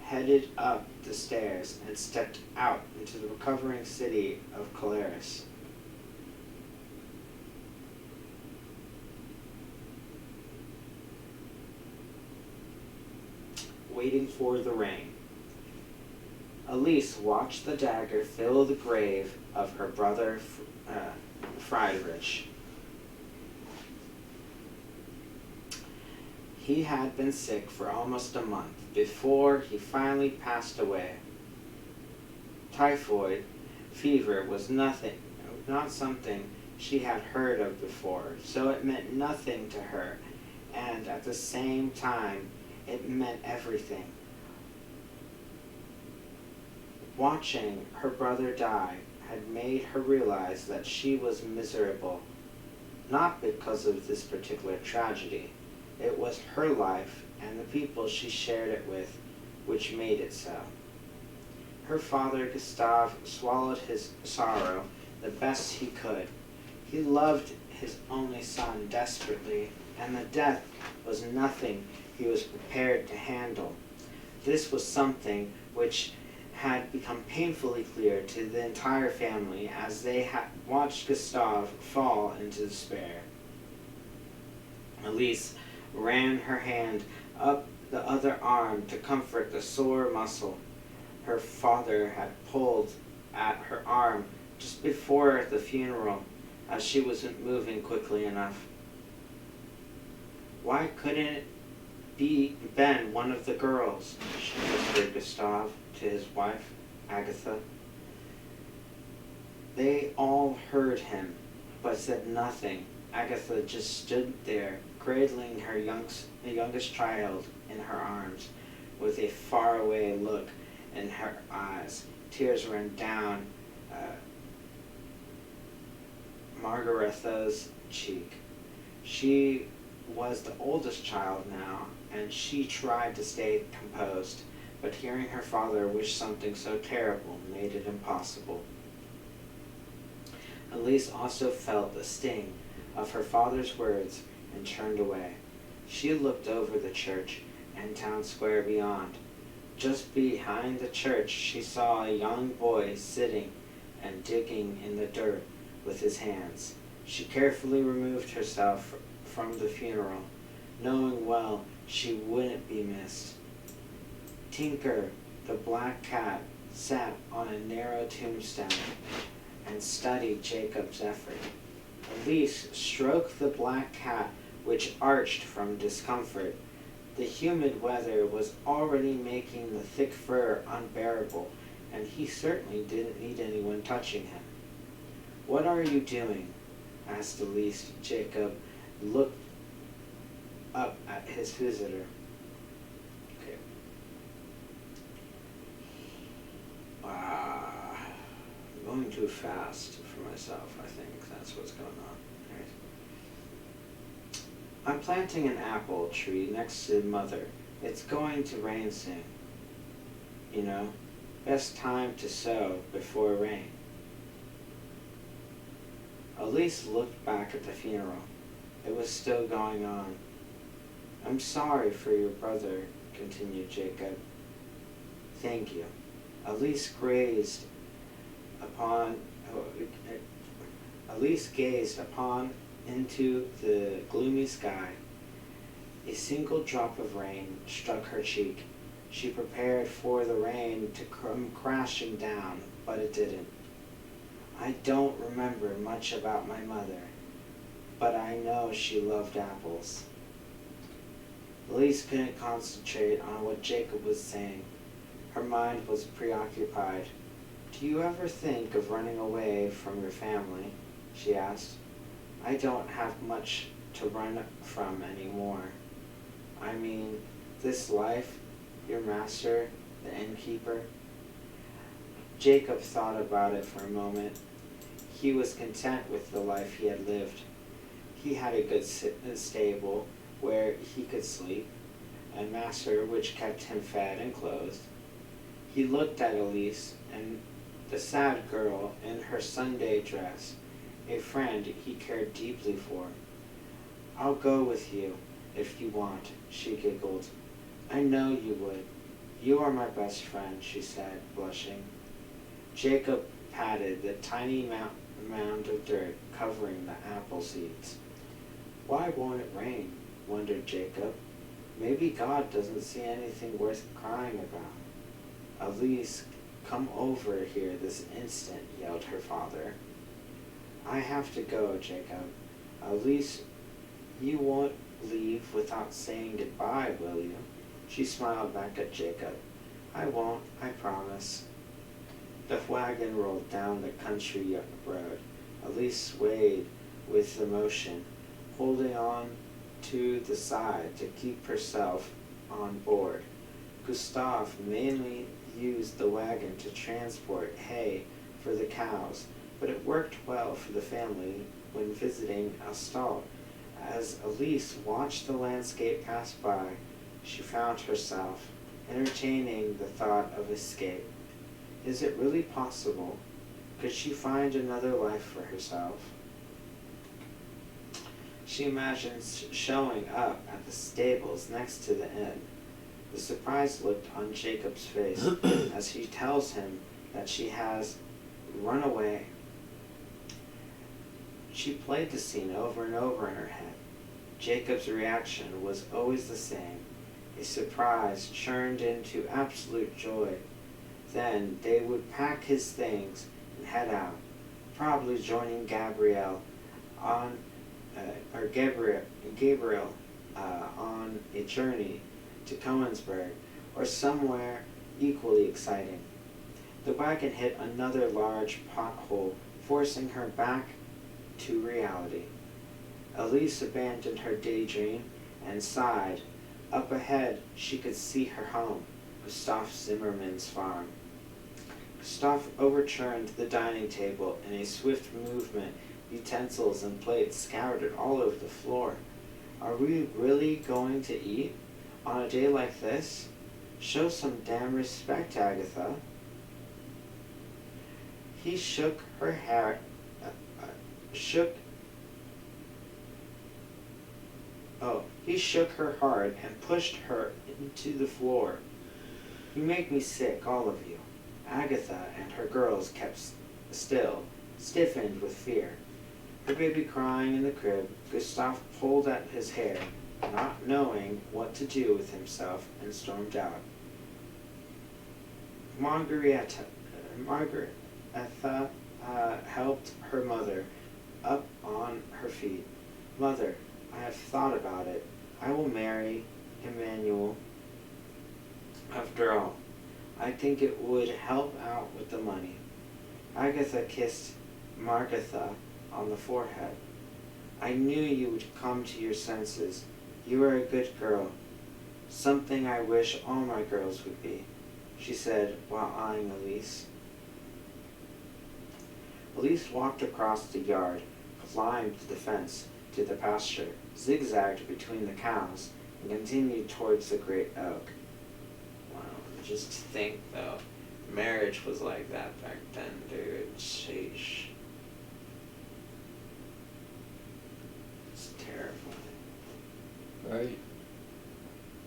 [SPEAKER 1] headed up the stairs, and stepped out into the recovering city of Caleres. Waiting for the rain. Elise watched the dagger fill the grave of her brother Friedrich. He had been sick for almost a month before he finally passed away. Typhoid fever was not something she had heard of before, so it meant nothing to her, and at the same time, it meant everything. Watching her brother die had made her realize that she was miserable, not because of this particular tragedy. It was her life and the people she shared it with which made it so. Her father, Gustav, swallowed his sorrow the best he could. He loved his only son desperately, and the death was nothing he was prepared to handle. This was something which had become painfully clear to the entire family as they had watched Gustav fall into despair. Elise ran her hand up the other arm to comfort the sore muscle. Her father had pulled at her arm just before the funeral, as she wasn't moving quickly enough. "Why couldn't it be Ben, one of the girls?" whispered Gustav to his wife, Agatha. They all heard him, but said nothing. Agatha just stood there, cradling her youngest child in her arms, with a faraway look in her eyes. Tears ran down Margaretha's cheek. She was the oldest child now, and she tried to stay composed, but hearing her father wish something so terrible made it impossible. Elise also felt the sting of her father's words and turned away. She looked over the church and town square beyond. Just behind the church she saw a young boy sitting and digging in the dirt with his hands. She carefully removed herself from the funeral. knowing well she wouldn't be missed. Tinker, the black cat, sat on a narrow tombstone and studied Jacob's effort. Elise stroked the black cat, which arched from discomfort. The humid weather was already making the thick fur unbearable, and he certainly didn't need anyone touching him. "What are you doing?" asked Elise. Jacob looked up at his visitor. Okay. I'm going too fast for myself, I think. That's what's going on. Right. I'm planting an apple tree next to Mother. It's going to rain soon. You know, best time to sow before rain. Elise looked back at the funeral. It was still going on. "I'm sorry for your brother," continued Jacob. "Thank you." Elise gazed upon into the gloomy sky. A single drop of rain struck her cheek. She prepared for the rain to come crashing down, but it didn't. "I don't remember much about my mother, but I know she loved apples." Elise couldn't concentrate on what Jacob was saying. Her mind was preoccupied. "Do you ever think of running away from your family?" she asked. "I don't have much to run from anymore. I mean, this life, your master, the innkeeper." Jacob thought about it for a moment. He was content with the life he had lived. He had a good stable where he could sleep, a master which kept him fed and clothed. He looked at Elise and the sad girl in her Sunday dress, a friend he cared deeply for. "I'll go with you if you want," she giggled. "I know you would. You are my best friend," she said, blushing. Jacob patted the tiny mound of dirt covering the apple seeds. "Why won't it rain?" wondered Jacob. "Maybe God doesn't see anything worth crying about." "Elise, come over here this instant," yelled her father. "I have to go, Jacob." "Elise, you won't leave without saying goodbye, will you?" She smiled back at Jacob. "I won't, I promise." The wagon rolled down the country road. Elise swayed with the motion, holding on to the side to keep herself on board. Gustave mainly used the wagon to transport hay for the cows, but it worked well for the family when visiting Astal. As Elise watched the landscape pass by, she found herself entertaining the thought of escape. Is it really possible? Could she find another life for herself? She imagines showing up at the stables next to the inn. The surprise look on Jacob's face as he tells him that she has run away. She played the scene over and over in her head. Jacob's reaction was always the same. A surprise churned into absolute joy. Then they would pack his things and head out, probably joining Gabriel on a journey to Coensburg or somewhere equally exciting. The wagon hit another large pothole, forcing her back to reality. Elise abandoned her daydream and sighed. Up ahead, she could see her home, Gustave Zimmermann's farm. Gustave overturned the dining table in a swift movement. Utensils and plates scattered all over the floor. "Are we really going to eat on a day like this? Show some damn respect, Agatha." He shook her hair, he shook her hard and pushed her into the floor. "You make me sick, all of you." Agatha and her girls kept still, stiffened with fear. Her baby crying in the crib, Gustave pulled at his hair. not knowing what to do with himself, and stormed out. Margaretha helped her mother up on her feet. Mother, I have thought about it. I will marry Emmanuel. After all, I think it would help out with the money. Agatha kissed Margatha on the forehead. I knew you would come to your senses. You are a good girl. Something I wish all my girls would be, she said while eyeing Elise. Elise walked across the yard, climbed the fence to the pasture, zigzagged between the cows, and continued towards the great oak. Wow, just think though, marriage was like that back then, dude. Sheesh. It's terrifying.
[SPEAKER 2] Right.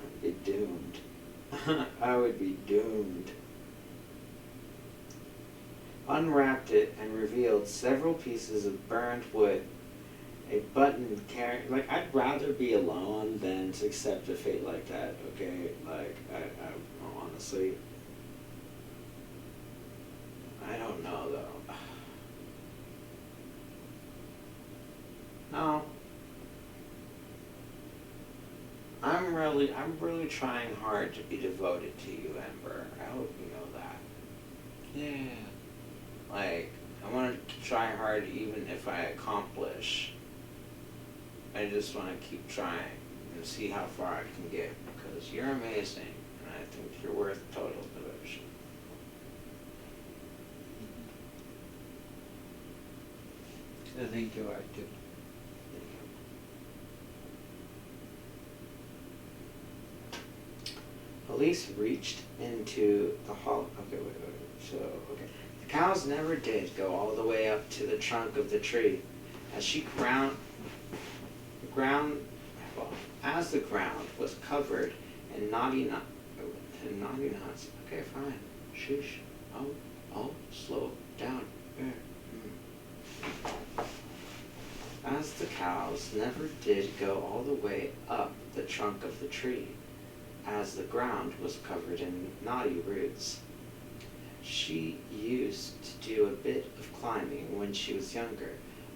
[SPEAKER 1] I'd be doomed. I would be doomed. Unwrapped it and revealed several pieces of burned wood. A button carrying, like, I'd rather be alone than to accept a fate like that, okay? Like, I honestly, I don't know though. No. I'm really trying hard to be devoted to you, Ember. I hope you know that.
[SPEAKER 2] Yeah.
[SPEAKER 1] Like, I want to try hard even if I accomplish. I just want to keep trying and see how far I can get, because you're amazing, and I think you're worth total devotion.
[SPEAKER 2] I think you are too.
[SPEAKER 1] Elise reached into the hall. Okay, wait. So, okay. The cows never did go all the way up to the trunk of the tree. As she as the ground was covered in knotty nuts. Okay, fine. Shush. Oh, slow down. As the cows never did go all the way up the trunk of the tree, as the ground was covered in knotty roots. She used to do a bit of climbing when she was younger,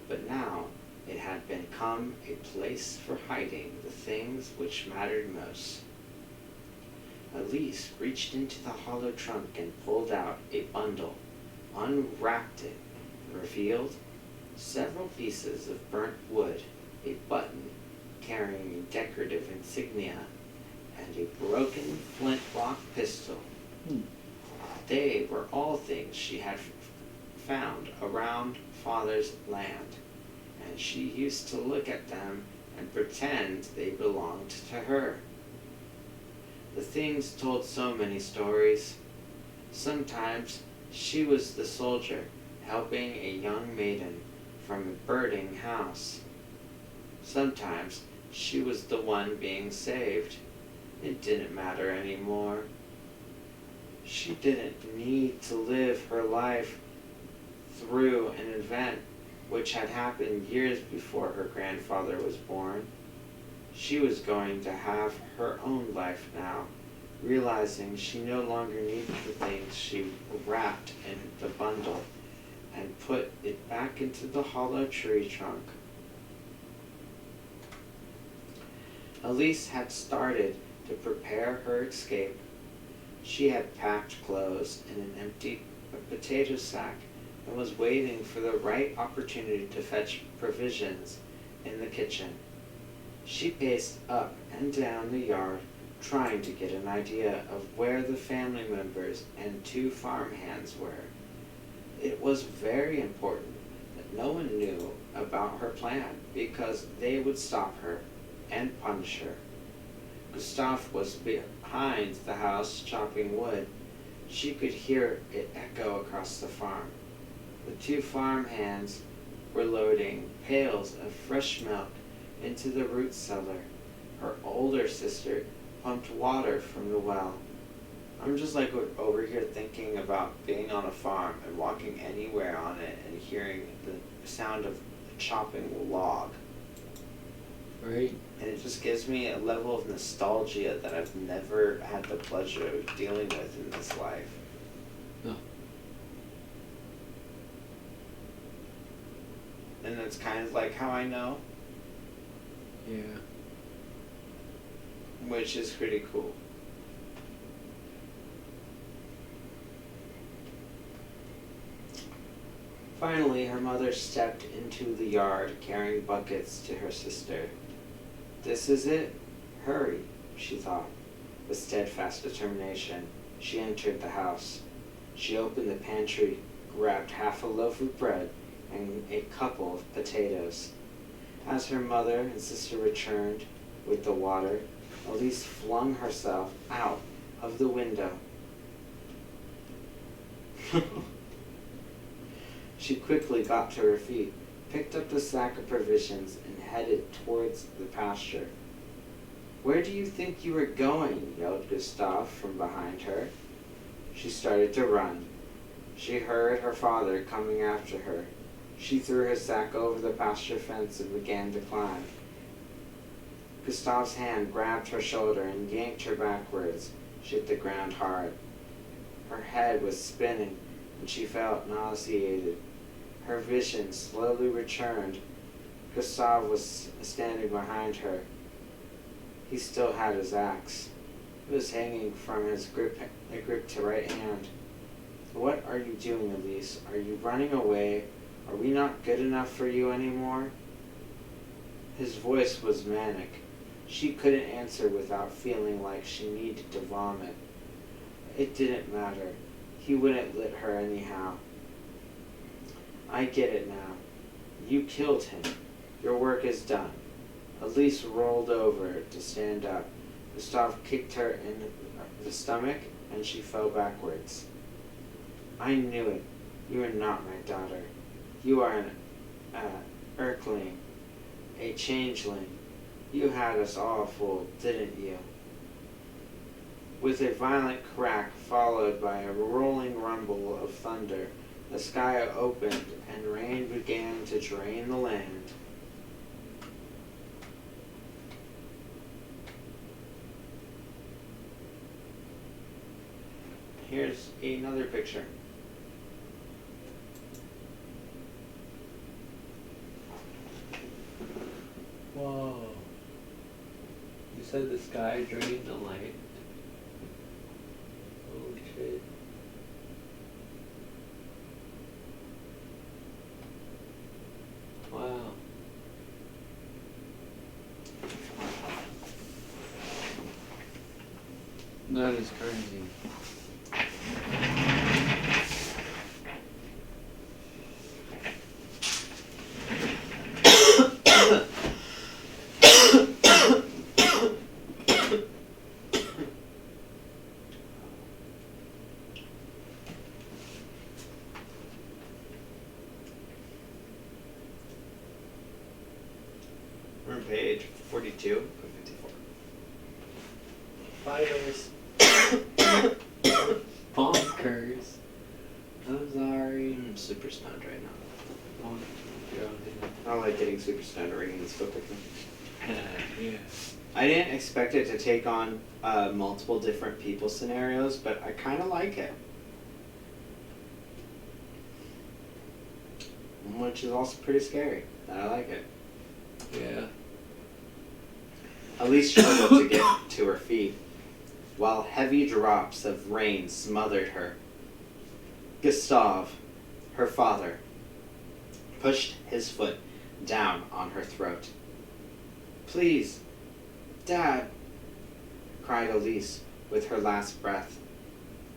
[SPEAKER 1] but now it had become a place for hiding the things which mattered most. Elise reached into the hollow trunk and pulled out a bundle, unwrapped it, and revealed several pieces of burnt wood, a button carrying decorative insignia, and a broken flintlock pistol. They were all things she had found around Father's land, and she used to look at them and pretend they belonged to her. The things told so many stories. Sometimes she was the soldier helping a young maiden from a burning house. Sometimes she was the one being saved. It didn't matter anymore. She didn't need to live her life through an event which had happened years before her grandfather was born. She was going to have her own life now, realizing she no longer needed the things she wrapped in the bundle and put it back into the hollow tree trunk. Elise had started to prepare her escape. She had packed clothes in an empty potato sack and was waiting for the right opportunity to fetch provisions in the kitchen. She paced up and down the yard, trying to get an idea of where the family members and 2 farmhands were. It was very important that no one knew about her plan, because they would stop her and punish her. Gustav was behind the house chopping wood. She could hear it echo across the farm. The 2 farmhands were loading pails of fresh milk into the root cellar. Her older sister pumped water from the well. I'm just like over here thinking about being on a farm and walking anywhere on it and hearing the sound of chopping log.
[SPEAKER 2] Right?
[SPEAKER 1] And it just gives me a level of nostalgia that I've never had the pleasure of dealing with in this life.
[SPEAKER 2] No.
[SPEAKER 1] And that's kind of like how I know,
[SPEAKER 2] Yeah.
[SPEAKER 1] which is pretty cool. Finally, her mother stepped into the yard carrying buckets to her sister. This is it? Hurry, she thought. With steadfast determination, she entered the house. She opened the pantry, grabbed half a loaf of bread, and a couple of potatoes. As her mother and sister returned with the water, Elise flung herself out of the window. She quickly got to her feet, picked up the sack of provisions, and headed towards the pasture. Where do you think you were going? Yelled Gustave from behind her. She started to run. She heard her father coming after her. She threw her sack over the pasture fence and began to climb. Gustave's hand grabbed her shoulder and yanked her backwards. She hit the ground hard. Her head was spinning, and she felt nauseated. Her vision slowly returned. Gustave was standing behind her. He still had his axe. It was hanging from his gripped right hand. What are you doing, Elise? Are you running away? Are we not good enough for you anymore? His voice was manic. She couldn't answer without feeling like she needed to vomit. It didn't matter. He wouldn't let her anyhow. I get it now. You killed him. Your work is done. Elise rolled over to stand up. Gustave kicked her in the stomach, and she fell backwards. I knew it. You are not my daughter. You are an Erkling, a changeling. You had us all fooled, didn't you? With a violent crack followed by a rolling rumble of thunder, the sky opened and rain began to drain the land. Here's another picture.
[SPEAKER 2] Whoa. You said the sky drained the light. Oh shit. Wow. That is crazy.
[SPEAKER 1] We're on page 42 of 54.
[SPEAKER 3] Fighters.
[SPEAKER 2] Bonkers. I'm sorry.
[SPEAKER 1] I'm super stoned right now.
[SPEAKER 2] Oh, yeah.
[SPEAKER 1] I don't like getting super stoned or reading this book with me.
[SPEAKER 2] Yeah.
[SPEAKER 1] I didn't expect it to take on multiple different people scenarios, but I kind of like it. Which is also pretty scary, but I like it.
[SPEAKER 2] Yeah.
[SPEAKER 1] Elise struggled to get to her feet, while heavy drops of rain smothered her. Gustave, her father, pushed his foot down on her throat. Please, Dad, cried Elise with her last breath.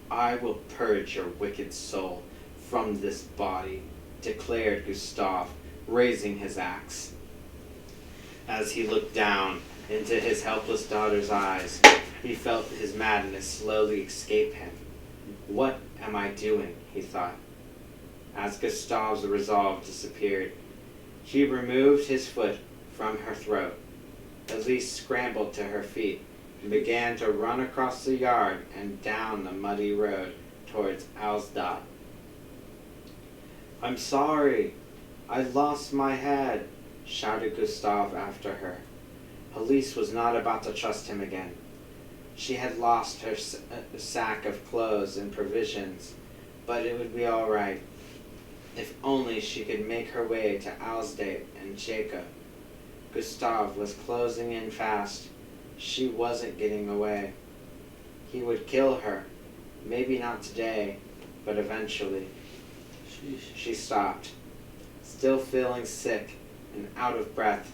[SPEAKER 1] I will purge your wicked soul from this body, declared Gustave, raising his axe. As he looked down into his helpless daughter's eyes, he felt his madness slowly escape him. What am I doing? He thought. As Gustave's resolve disappeared, she removed his foot from her throat. Elise scrambled to her feet and began to run across the yard and down the muddy road towards Alsdott. I'm sorry. I lost my head, shouted Gustave after her. Elise was not about to trust him again. She had lost her sack of clothes and provisions, but it would be all right. If only she could make her way to Alsdate and Jacob. Gustav was closing in fast. She wasn't getting away. He would kill her. Maybe not today, but eventually.
[SPEAKER 2] Sheesh.
[SPEAKER 1] She stopped. Still feeling sick and out of breath,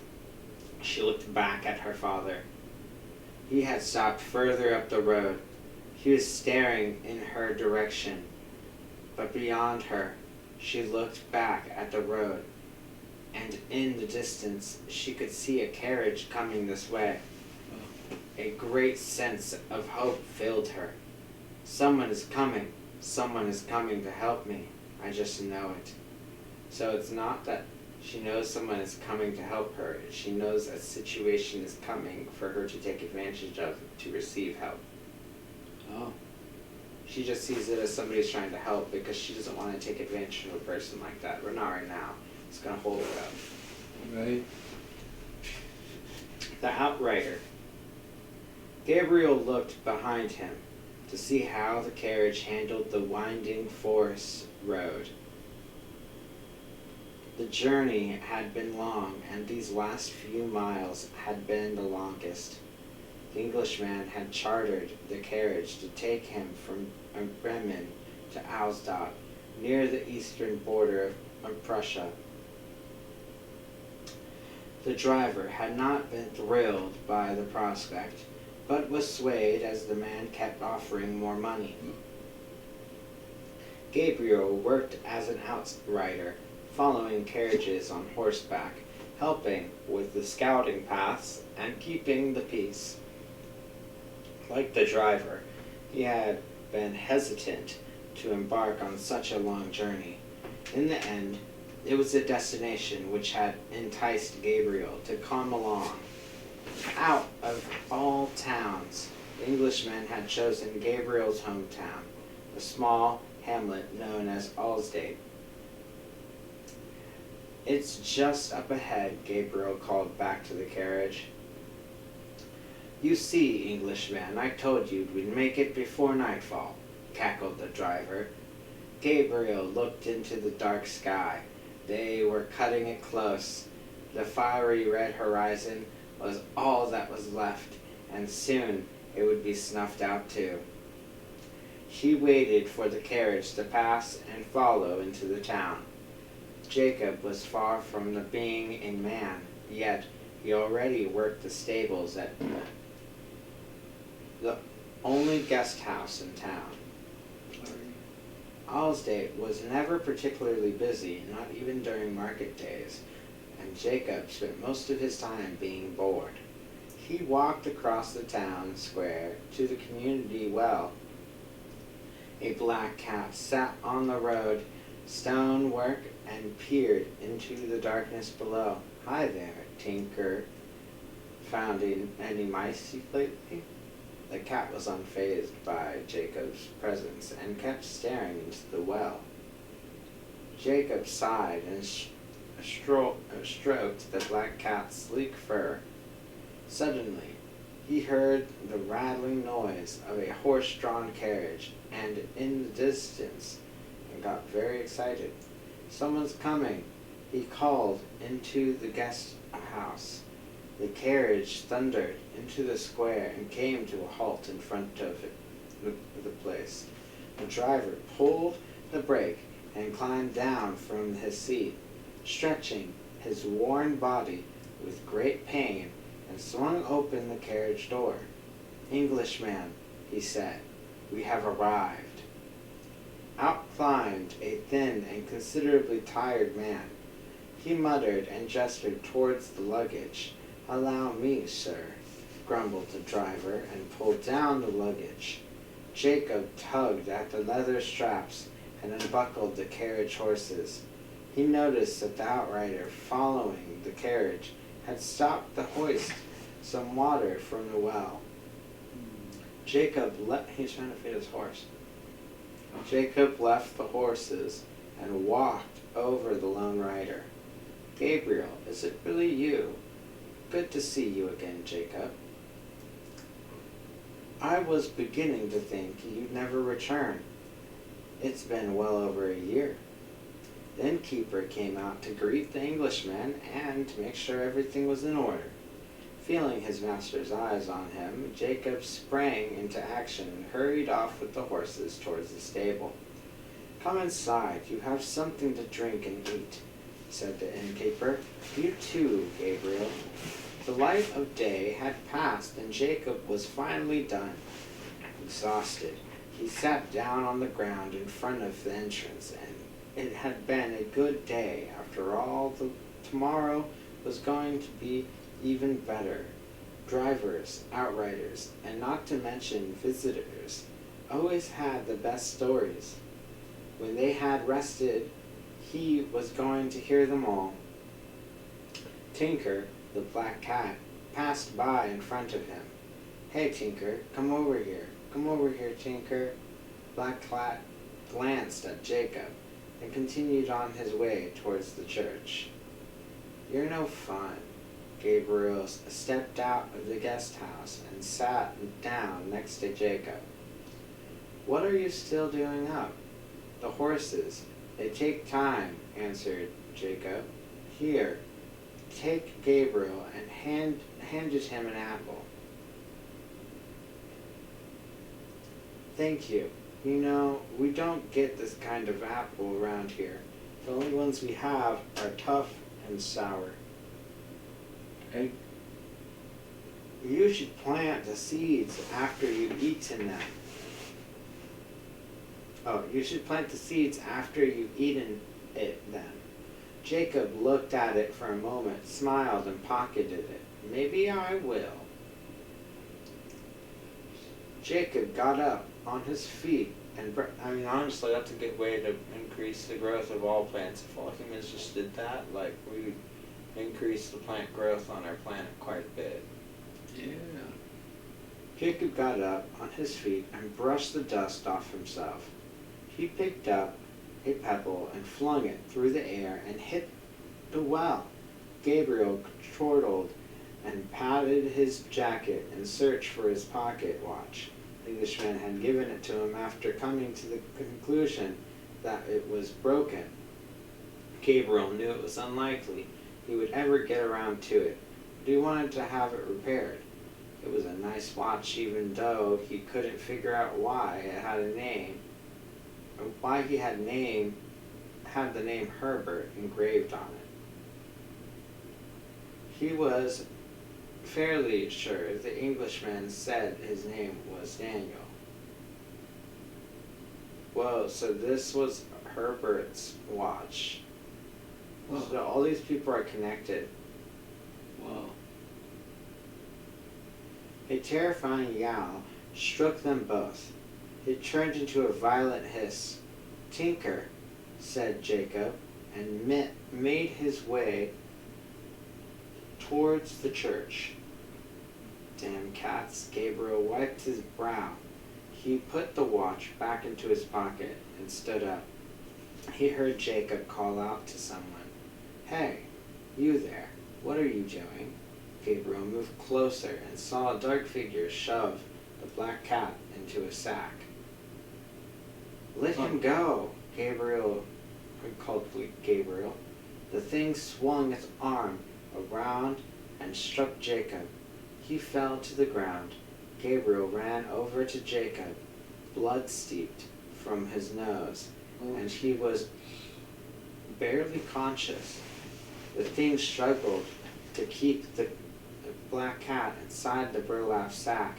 [SPEAKER 1] she looked back at her father. He had stopped further up the road. He was staring in her direction, but beyond her, she looked back at the road, and in the distance she could see a carriage coming this way. A great sense of hope filled her. Someone is coming. Someone is coming to help me. I just know it. So it's not that she knows someone is coming to help her. She knows a situation is coming for her to take advantage of to receive help.
[SPEAKER 2] Oh.
[SPEAKER 1] She just sees it as somebody's trying to help because she doesn't want to take advantage of a person like that. But not right now. It's going to hold her up.
[SPEAKER 2] Right.
[SPEAKER 1] The outrider. Gabriel looked behind him to see how the carriage handled the winding forest road. The journey had been long, and these last few miles had been the longest. The Englishman had chartered the carriage to take him from Bremen to Alsdorf, near the eastern border of Prussia. The driver had not been thrilled by the prospect, but was swayed as the man kept offering more money. Gabriel worked as an outrider, following carriages on horseback, helping with the scouting paths and keeping the peace. Like the driver, he had been hesitant to embark on such a long journey. In the end, it was the destination which had enticed Gabriel to come along. Out of all towns, the Englishman had chosen Gabriel's hometown, a small hamlet known as Alsdate. It's just up ahead, Gabriel called back to the carriage. You see, Englishman, I told you we'd make it before nightfall, cackled the driver. Gabriel looked into the dark sky. They were cutting it close. The fiery red horizon was all that was left, and soon it would be snuffed out too. He waited for the carriage to pass and follow into the town. Jacob was far from being a man, yet he already worked the stables at the only guest house in town. Alsdate was never particularly busy, not even during market days, and Jacob spent most of his time being bored. He walked across the town square to the community well. A black cat sat on the road stonework and peered into the darkness below. Hi there, Tinker. Found any mice lately? The cat was unfazed by Jacob's presence and kept staring into the well. Jacob sighed and stroked the black cat's sleek fur. Suddenly, he heard the rattling noise of a horse-drawn carriage, and in the distance, and got very excited. Someone's coming, he called into the guest house. The carriage thundered into the square and came to a halt in front of the place. The driver pulled the brake and climbed down from his seat, stretching his worn body with great pain, and swung open the carriage door. Englishman, he said, we have arrived. Out climbed a thin and considerably tired man. He muttered and gestured towards the luggage. Allow me, sir, grumbled the driver, and pulled down the luggage. Jacob tugged at the leather straps and unbuckled the carriage horses. He noticed that the outrider following the carriage had stopped to hoist some water from the well. He's trying to feed his horse. Jacob left the horses and walked over the lone rider. Gabriel, is it really you? Good to see you again, Jacob. I was beginning to think you'd never return. It's been well over a year. The innkeeper came out to greet the Englishman and to make sure everything was in order. Feeling his master's eyes on him, Jacob sprang into action and hurried off with the horses towards the stable. Come inside, you have something to drink and eat, said the innkeeper. You too, Gabriel. The light of day had passed and Jacob was finally done. Exhausted, he sat down on the ground in front of the entrance, and it had been a good day. After all, tomorrow was going to be even better. Drivers, outriders, and not to mention visitors, always had the best stories. When they had rested, he was going to hear them all. Tinker, the black cat, passed by in front of him. Hey, Tinker, come over here. Come over here, Tinker. Black Cat glanced at Jacob and continued on his way towards the church. You're no fun. Gabriel stepped out of the guest house and sat down next to Jacob. What are you still doing up? The horses. They take time, answered Jacob. Here, take Gabriel, and handed him an apple. Thank you. You know, we don't get this kind of apple around here. The only ones we have are tough and sour.
[SPEAKER 2] Hey,
[SPEAKER 1] You should plant the seeds after you've eaten them. Oh, you should plant the seeds after you've eaten it then. Jacob looked at it for a moment, smiled, and pocketed it. Maybe I will. Jacob got up on his feet, and honestly, that's a good way to increase the growth of all plants. If all humans just did that, like, we would increase the plant growth on our planet quite a bit.
[SPEAKER 2] yeah.
[SPEAKER 1] Jacob got up on his feet and brushed the dust off himself. He picked up a pebble and flung it through the air and hit the well. Gabriel chortled and patted his jacket and searched for his pocket watch. The Englishman had given it to him after coming to the conclusion that it was broken. Gabriel knew it was unlikely he would ever get around to it, but he wanted to have it repaired. It was a nice watch, even though he couldn't figure out why it had a name, or why he had the name Herbert engraved on it. He was fairly sure the Englishman said his name was Daniel. Whoa, so this was Herbert's watch.
[SPEAKER 2] Whoa.
[SPEAKER 1] So all these people are connected.
[SPEAKER 2] Whoa.
[SPEAKER 1] A terrifying yowl struck them both. It turned into a violent hiss. Tinker, said Jacob, and made his way towards the church. Damn cats, Gabriel wiped his brow. He put the watch back into his pocket and stood up. He heard Jacob call out to someone. Hey, you there, what are you doing? Gabriel moved closer and saw a dark figure shove the black cat into a sack. Let him go, Gabriel called Gabriel. The thing swung its arm around and struck Jacob. He fell to the ground. Gabriel ran over to Jacob, blood steeped from his nose, and he was barely conscious. The thing struggled to keep the black cat inside the burlap sack.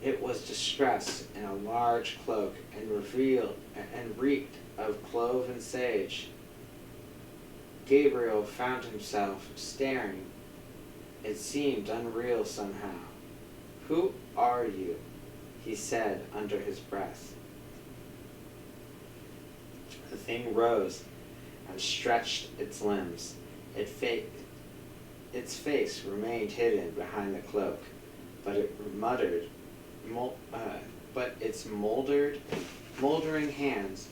[SPEAKER 1] It was distressed in a large cloak and reeked of clove and sage. Gabriel found himself staring. It seemed unreal somehow. Who are you? He said under his breath. The thing rose and stretched its limbs. Its face remained hidden behind the cloak, but its moldering hands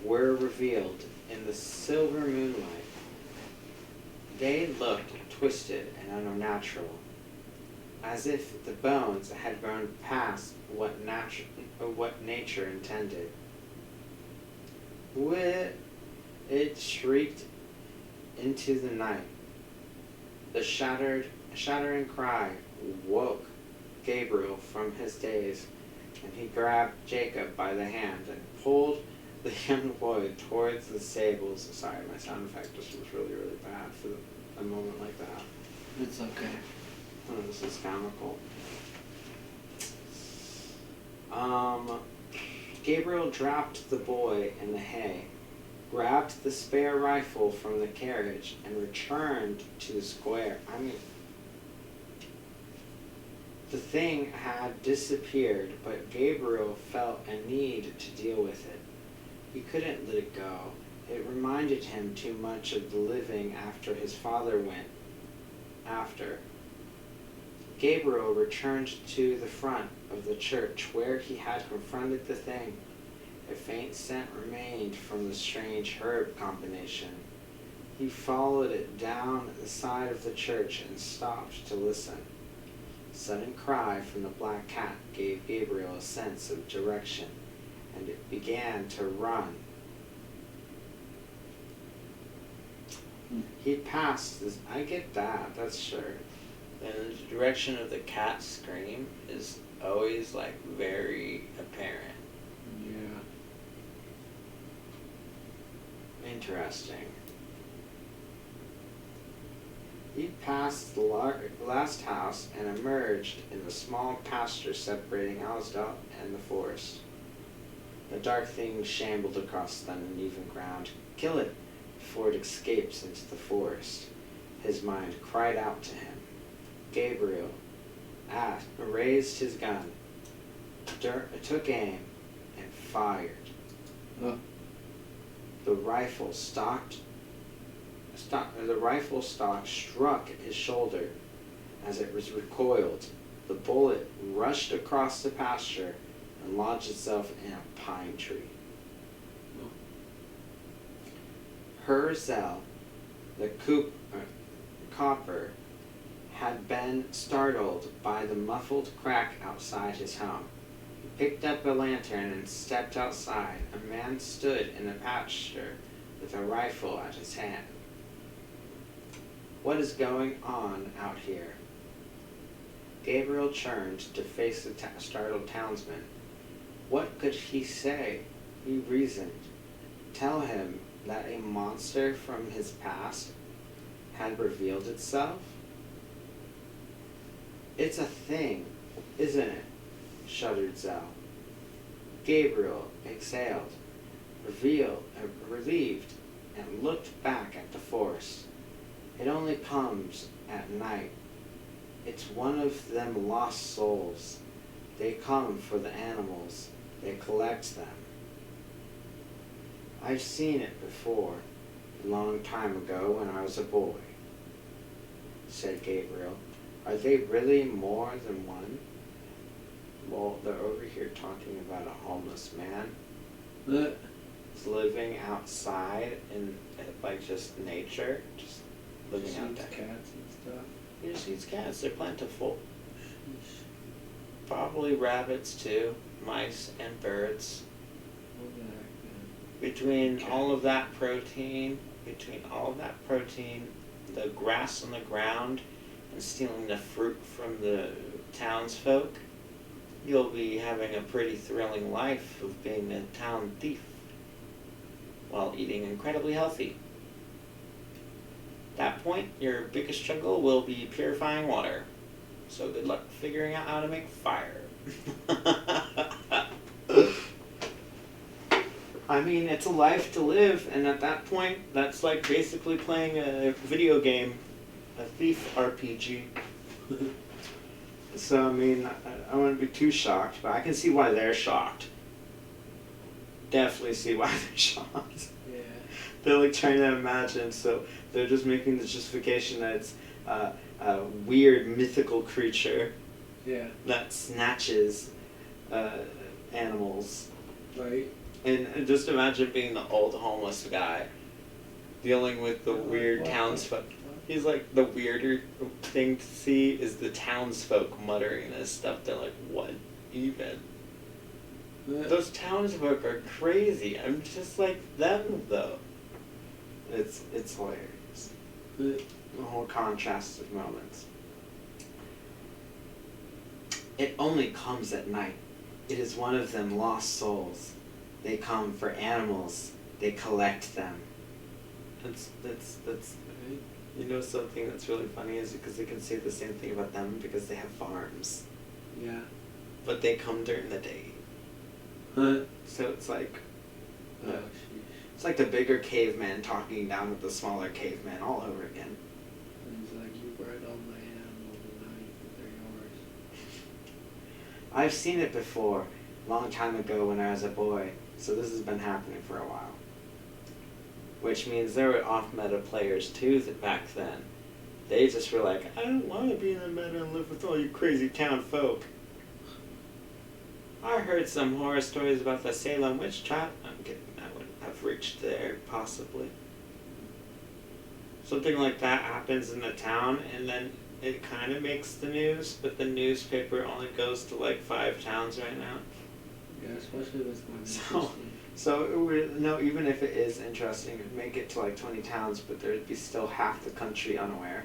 [SPEAKER 1] were revealed in the silver moonlight. They looked twisted and unnatural, as if the bones had grown past what nature intended. Whit! It shrieked into the night. The shattering cry woke Gabriel from his daze, and he grabbed Jacob by the hand and pulled the young boy towards the stables. Sorry, my sound effect just was really, really bad for a moment like that.
[SPEAKER 2] It's okay.
[SPEAKER 1] Oh, this is comical. Gabriel dropped the boy in the hay, grabbed the spare rifle from the carriage, and returned to the square. The thing had disappeared, but Gabriel felt a need to deal with it. He couldn't let it go. It reminded him too much of the living after his father went. Gabriel returned to the front of the church where he had confronted the thing. A faint scent remained from the strange herb combination. He followed it down the side of the church and stopped to listen. A sudden cry from the black cat gave Gabriel a sense of direction, and it began to run. He'd passed this. I get that, that's sure. And the direction of the cat's scream is always, like, very apparent.
[SPEAKER 2] Yeah.
[SPEAKER 1] Interesting. He passed the last house and emerged in the small pasture separating Alsdale and the forest. The dark thing shambled across the uneven ground. Kill it before it escapes into the forest. His mind cried out to him. Gabriel raised his gun, took aim, and fired. The rifle stock struck his shoulder. As it was recoiled, the bullet rushed across the pasture and lodged itself in a pine tree. Herzel, the copper, had been startled by the muffled crack outside his home. He picked up a lantern and stepped outside. A man stood in the pasture with a rifle at his hand. What is going on out here? Gabriel turned to face the startled townsman. What could he say? He reasoned. Tell him that a monster from his past had revealed itself? It's a thing, isn't it? Shuddered Zell. Gabriel exhaled, relieved, and looked back at the forest. It only comes at night. It's one of them lost souls. They come for the animals. They collect them. I've seen it before, a long time ago when I was a boy, said Gabriel. Are they really more than one? Well, they're over here talking about a homeless man who's living outside in, like, just nature, just living out there.
[SPEAKER 2] Cats and stuff.
[SPEAKER 1] He just eats cats. They're plentiful. Probably rabbits too, mice and birds. Between all of that protein, the grass on the ground, and stealing the fruit from the townsfolk, you'll be having a pretty thrilling life of being a town thief while eating incredibly healthy. At that point, your biggest struggle will be purifying water. So good luck figuring out how to make fire. I mean, it's a life to live, and at that point, that's like basically playing a video game, a thief RPG. So, I mean, I wouldn't be too shocked, but I can see why they're shocked. Definitely see why they're shocked.
[SPEAKER 2] Yeah.
[SPEAKER 1] They're like trying to imagine, so they're just making the justification that it's a weird mythical creature that snatches animals.
[SPEAKER 2] Right.
[SPEAKER 1] And just imagine being the old homeless guy dealing with the weird townsfolk. He's like, the weirder thing to see is the townsfolk muttering this stuff. They're like, what even? Those townsfolk are crazy. I'm just like them, though. It's hilarious. The whole contrast of moments. It only comes at night. It is one of them lost souls. They come for animals. They collect them. That's you know, something that's really funny is because they can say the same thing about them because they have farms.
[SPEAKER 2] Yeah.
[SPEAKER 1] But they come during the day.
[SPEAKER 2] Huh?
[SPEAKER 1] So it's like,
[SPEAKER 2] Oh, sheesh.
[SPEAKER 1] it's like the bigger caveman talking down with the smaller caveman all over again.
[SPEAKER 2] And he's like, you bred all my animals and now you think they're yours.
[SPEAKER 1] I've seen it before, a long time ago when I was a boy, so this has been happening for a while. Which means there were off-meta players too back then. They just were like, I don't want to be in the meta and live with all you crazy town folk. I heard some horror stories about the Salem witch trap. I'm kidding, I wouldn't have reached there, possibly. Something like that happens in the town, and then it kind of makes the news, but the newspaper only goes to like 5 towns right now.
[SPEAKER 2] Yeah, especially with my
[SPEAKER 1] So it would, no, even if it is interesting, it would make it to like 20 towns, but there'd be still half the country unaware.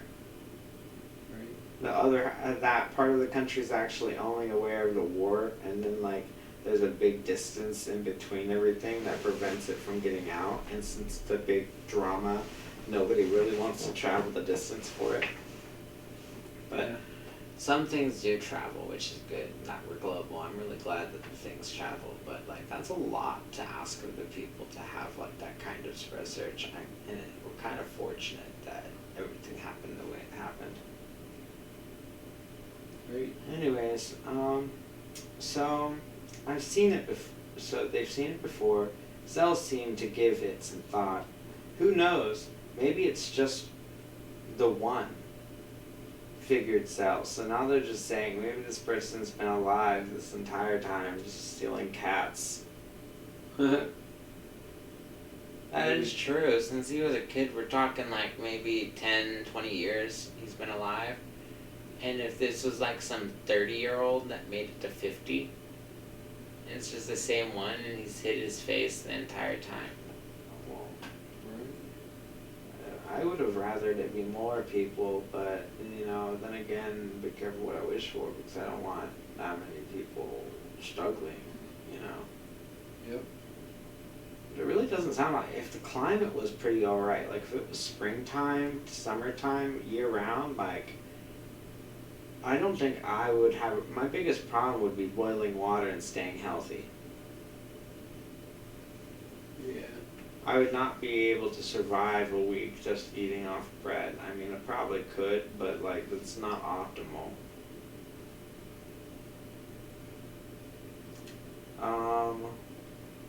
[SPEAKER 2] Right.
[SPEAKER 1] The other, that part of the country is actually only aware of the war, and then like there's a big distance in between everything that prevents it from getting out. And since the big drama, nobody really wants to travel the distance for it. But
[SPEAKER 2] Yeah.
[SPEAKER 1] some things do travel, which is good. That we're global. I'm really glad that the things travel, but like that's a lot to ask of the people to have like that kind of research. And we're kind of fortunate that everything happened the way it happened.
[SPEAKER 2] Right.
[SPEAKER 1] Anyways, so I've seen it so they've seen it before. Cells seem to give it some thought. Who knows? Maybe it's just the one figured cells. So now they're just saying maybe this person's been alive this entire time, just stealing cats. That is true. Since he was a kid, we're talking like maybe 10, 20 years he's been alive. And if this was like some 30-year-old that made it to 50, and it's just the same one and he's hid his face the entire time. Well, I would have rathered it be more people, but, you know, then again, be careful what I wish for, because I don't want that many people struggling, you know.
[SPEAKER 2] Yep.
[SPEAKER 1] But it really doesn't sound like, if the climate was pretty alright, like if it was springtime, summertime, year-round, like, I don't think I would have, my biggest problem would be boiling water and staying healthy.
[SPEAKER 2] Yeah.
[SPEAKER 1] I would not be able to survive a week just eating off bread. I mean, I probably could, but like, that's not optimal.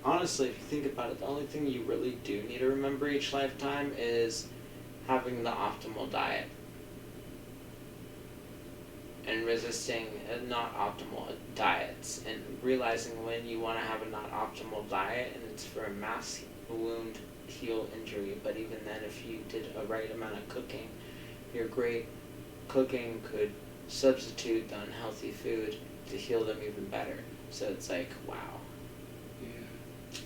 [SPEAKER 1] Honestly, if you think about it, the only thing you really do need to remember each lifetime is having the optimal diet. And resisting not optimal diets, and realizing when you want to have a not optimal diet, and it's for a mass wound heal injury. But even then, if you did a right amount of cooking, your great cooking could substitute the unhealthy food to heal them even better. So it's like, wow.
[SPEAKER 2] Yeah.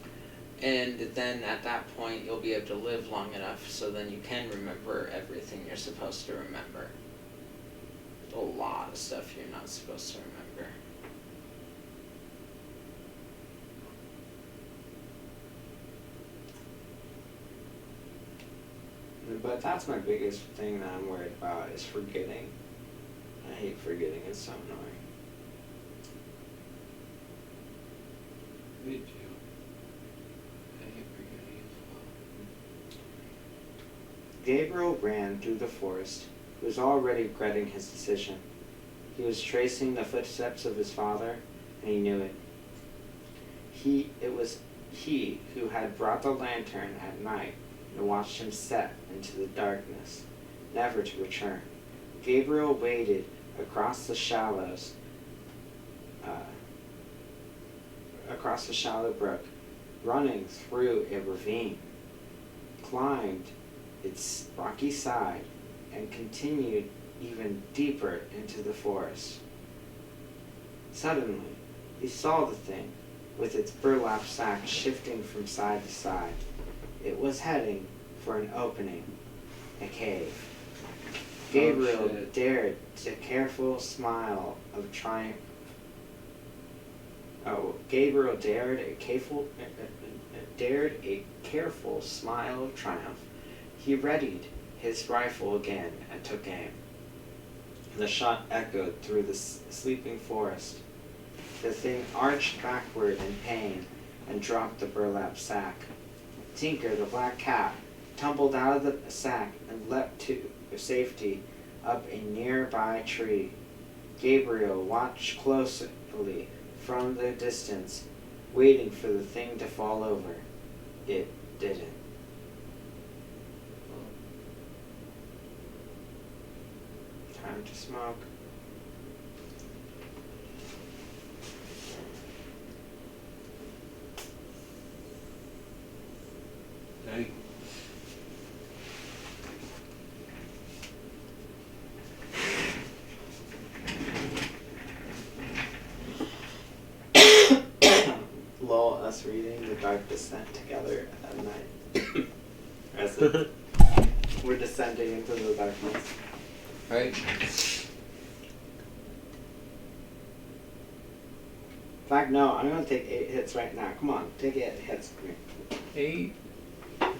[SPEAKER 1] And then at that point, you'll be able to live long enough so then you can remember everything you're supposed to remember. A lot of stuff you're not supposed to remember. But that's my biggest thing that I'm worried about is forgetting. I hate forgetting, it's so annoying.
[SPEAKER 2] Me too. I hate forgetting as well.
[SPEAKER 1] Gabriel ran through the forest. He was already regretting his decision. He was tracing the footsteps of his father, and he knew it. It was he who had brought the lantern at night and watched him set into the darkness, never to return. Gabriel waded across the shallow brook, running through a ravine, climbed its rocky side, and continued even deeper into the forest. Suddenly, he saw the thing, with its burlap sack shifting from side to side. It was heading for an opening, a cave. Gabriel
[SPEAKER 2] shit.
[SPEAKER 1] dared a careful smile of triumph. Gabriel dared a careful smile of triumph. He readied his rifle again and took aim. The shot echoed through the sleeping forest. The thing arched backward in pain and dropped the burlap sack. Tinker, the black cat, tumbled out of the sack and leapt to safety up a nearby tree. Gabriel watched closely from the distance, waiting for the thing to fall over. It didn't. Time to smoke.
[SPEAKER 2] Dang.
[SPEAKER 1] Lol, us reading The Dark Descent together at night. As we're descending into the darkness.
[SPEAKER 2] Right.
[SPEAKER 1] In fact, no, I'm gonna take 8 hits right now. Come on, take 8 hits. Come here.
[SPEAKER 2] 8.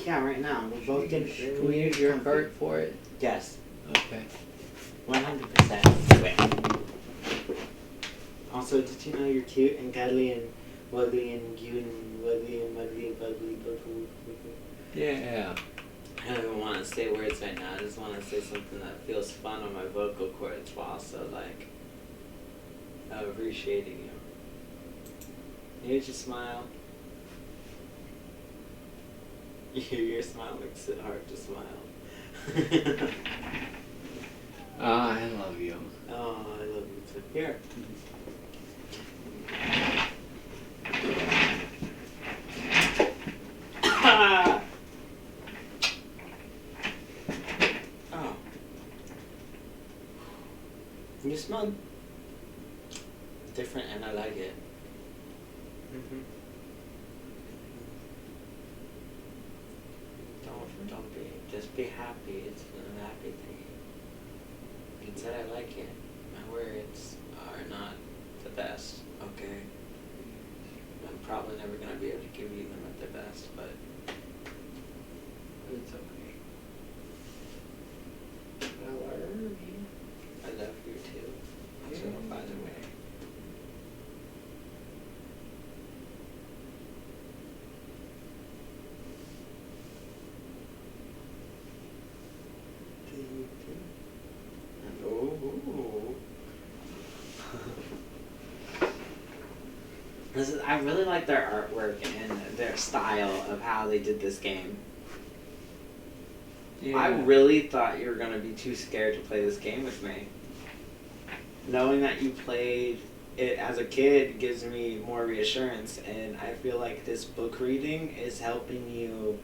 [SPEAKER 1] Yeah, right now. We're both getting.
[SPEAKER 2] Can we use your card for it?
[SPEAKER 1] Yes,
[SPEAKER 2] Okay.
[SPEAKER 1] 100%. Wait. Also, did you know you're cute and cuddly and wuggly and cute and wuggly and muggly and buggly?
[SPEAKER 2] Yeah.
[SPEAKER 1] I don't even want to say words right now. I just want to say something that feels fun on my vocal cords while also like appreciating you. Here's your smile. Your smile makes it hard to smile.
[SPEAKER 2] I love you.
[SPEAKER 1] Oh, I love you too. Here. Ah! Oh. You smell different and I like it. Mm-hmm. Don't be. Just be happy. It's a happy thing. You said I like it. My words are not the best, okay? I'm probably never going to be able to give you them at their best, but
[SPEAKER 2] It's okay.
[SPEAKER 1] I love you too. So, by the way. I really like their artwork and their style of how they did this game.
[SPEAKER 2] Yeah.
[SPEAKER 1] I really thought you were going to be too scared to play this game with me. Knowing that you played it as a kid gives me more reassurance, and I feel like this book reading is helping you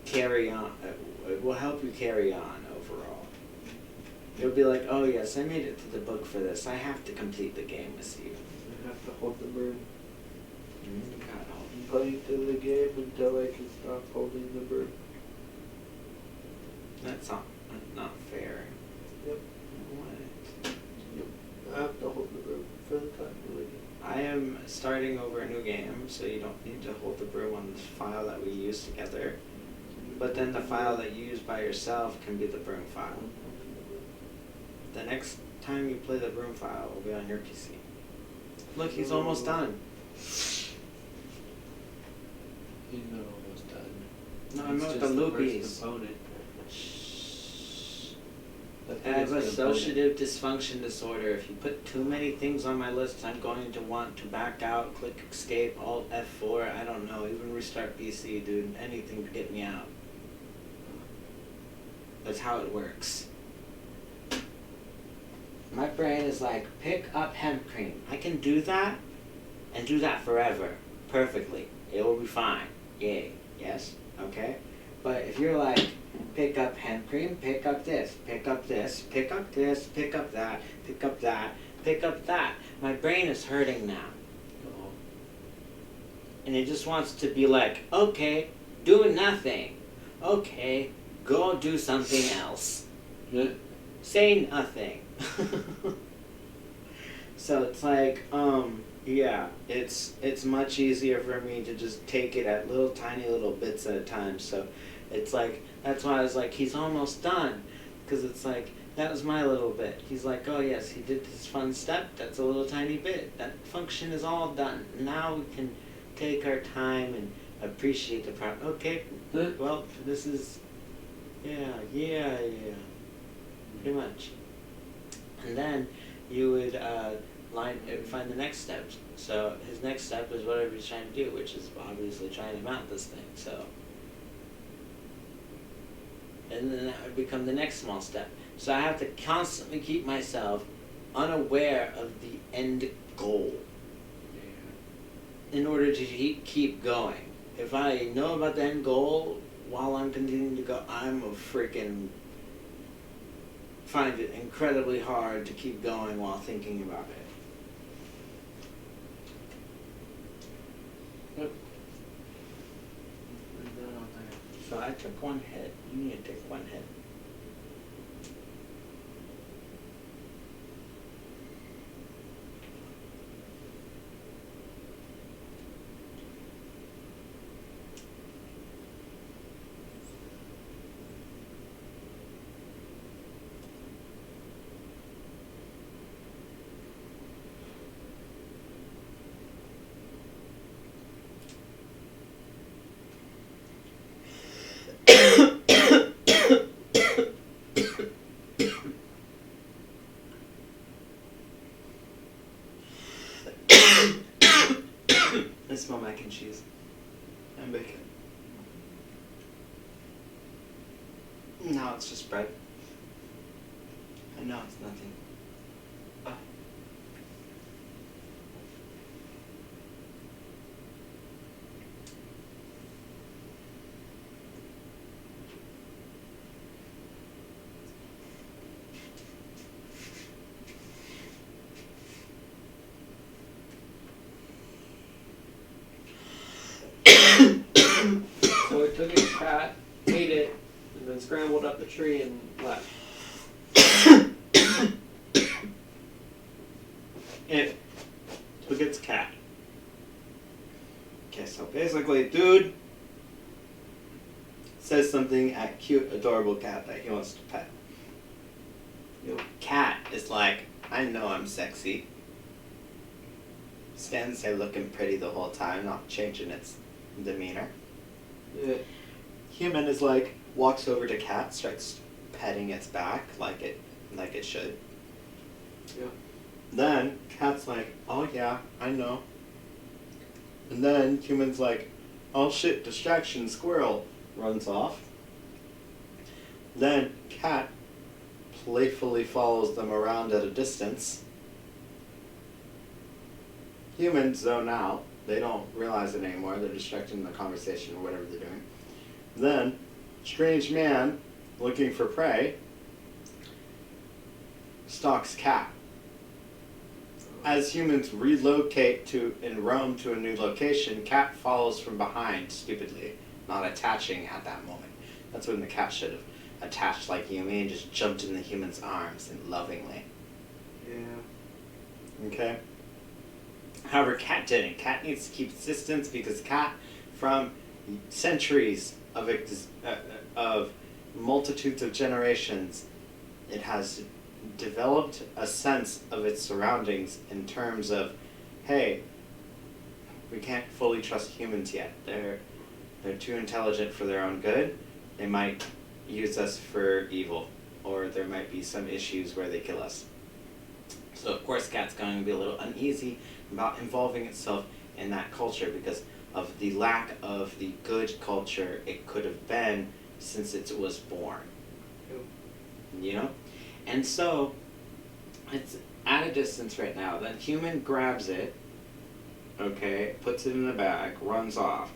[SPEAKER 1] carry on. It will help you carry on overall. You'll be like, oh yes, I made it to the book for this. I have to complete the game with you.
[SPEAKER 2] I have to hold the broom.
[SPEAKER 1] You gotta hold.
[SPEAKER 2] Play through the game until I can stop holding the broom.
[SPEAKER 1] That's not fair.
[SPEAKER 2] Yep.
[SPEAKER 1] What?
[SPEAKER 2] Yep. I have to hold the broom for the time being.
[SPEAKER 1] I am starting over a new game, so you don't need to hold the broom on the file that we use together. But then the file that you use by yourself can be the broom file. The next time you play the broom file will be on your PC. Look, he's almost done.
[SPEAKER 2] He's not almost done.
[SPEAKER 1] No, I
[SPEAKER 2] It's
[SPEAKER 1] meant
[SPEAKER 2] just
[SPEAKER 1] the
[SPEAKER 2] the
[SPEAKER 1] loopies.
[SPEAKER 2] first component.
[SPEAKER 1] I have associative dysfunction disorder. If you put too many things on my list, I'm going to want to back out, click escape, alt F4, I don't know, even restart PC, dude. Anything to get me out. That's how it works. My brain is like, pick up hemp cream. I can do that and do that forever. Perfectly. It will be fine. Yay. Yes? Okay? But if you're like, pick up hand cream, pick up this, pick up this, pick up this, pick up that, pick up that, pick up that. My brain is hurting now.
[SPEAKER 2] Oh.
[SPEAKER 1] And it just wants to be like, okay, do nothing. Okay, go do something else.
[SPEAKER 2] Yeah.
[SPEAKER 1] Say nothing. So it's like, yeah, it's much easier for me to just take it at little tiny little bits at a time. So it's like, that's why I was like, he's almost done. Because it's like, that was my little bit. He's like, oh yes, he did this fun step. That's a little tiny bit. That function is all done. Now we can take our time and appreciate the problem. Okay, well, this is, yeah. Pretty much. And then you would find the next steps. So his next step is whatever he's trying to do, which is obviously trying to mount this thing. So, and then that would become the next small step. So I have to constantly keep myself unaware of the end goal in order to keep going. If I know about the end goal while I'm continuing to go, I'm a freaking find it incredibly hard to keep going while thinking about it.
[SPEAKER 2] Yep.
[SPEAKER 1] So I took one hit. You need to take one hit. I smell mac and cheese and bacon. No, it's just bread. I know it's nothing.
[SPEAKER 2] So he took his cat, ate it, and then scrambled up the tree and left.
[SPEAKER 1] It took its cat. Okay, so basically, dude says something at cute, adorable cat that he wants to pet. Your cat is like, I know I'm sexy. Stands there looking pretty the whole time, not changing its demeanor.
[SPEAKER 2] Yeah.
[SPEAKER 1] Human is like, walks over to cat, starts petting its back like it should.
[SPEAKER 2] Yeah.
[SPEAKER 1] Then cat's like, oh yeah, I know. And then human's like, oh shit, distraction, squirrel, runs off. Then cat playfully follows them around at a distance. Humans zone out. They don't realize it anymore. They're distracted in the conversation or whatever they're doing. Then, strange man, looking for prey, stalks cat. As humans relocate and roam to a new location, cat follows from behind stupidly, not attaching at that moment. That's when the cat should have attached like Yumi and just jumped in the human's arms and lovingly.
[SPEAKER 2] Yeah.
[SPEAKER 1] Okay? However, cat didn't. Cat needs to keep its distance because cat, from centuries of multitudes of generations, it has developed a sense of its surroundings in terms of, hey, we can't fully trust humans yet. They're too intelligent for their own good. They might use us for evil, or there might be some issues where they kill us. So of course cat's going to be a little uneasy about involving itself in that culture because of the lack of the good culture it could have been since it was born. You know? And so it's at a distance right now. Then human grabs it, okay, puts it in a bag, runs off.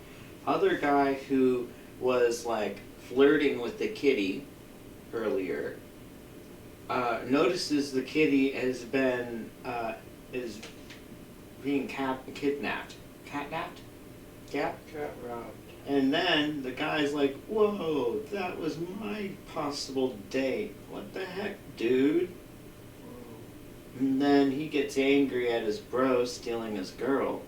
[SPEAKER 1] Other guy who was like flirting with the kitty earlier, notices the kitty has been is being kidnapped. Catnapped? Yeah.
[SPEAKER 2] Cat robbed.
[SPEAKER 1] And then the guy's like, "Whoa, that was my possible date. What the heck, dude?" And then he gets angry at his bro stealing his girl,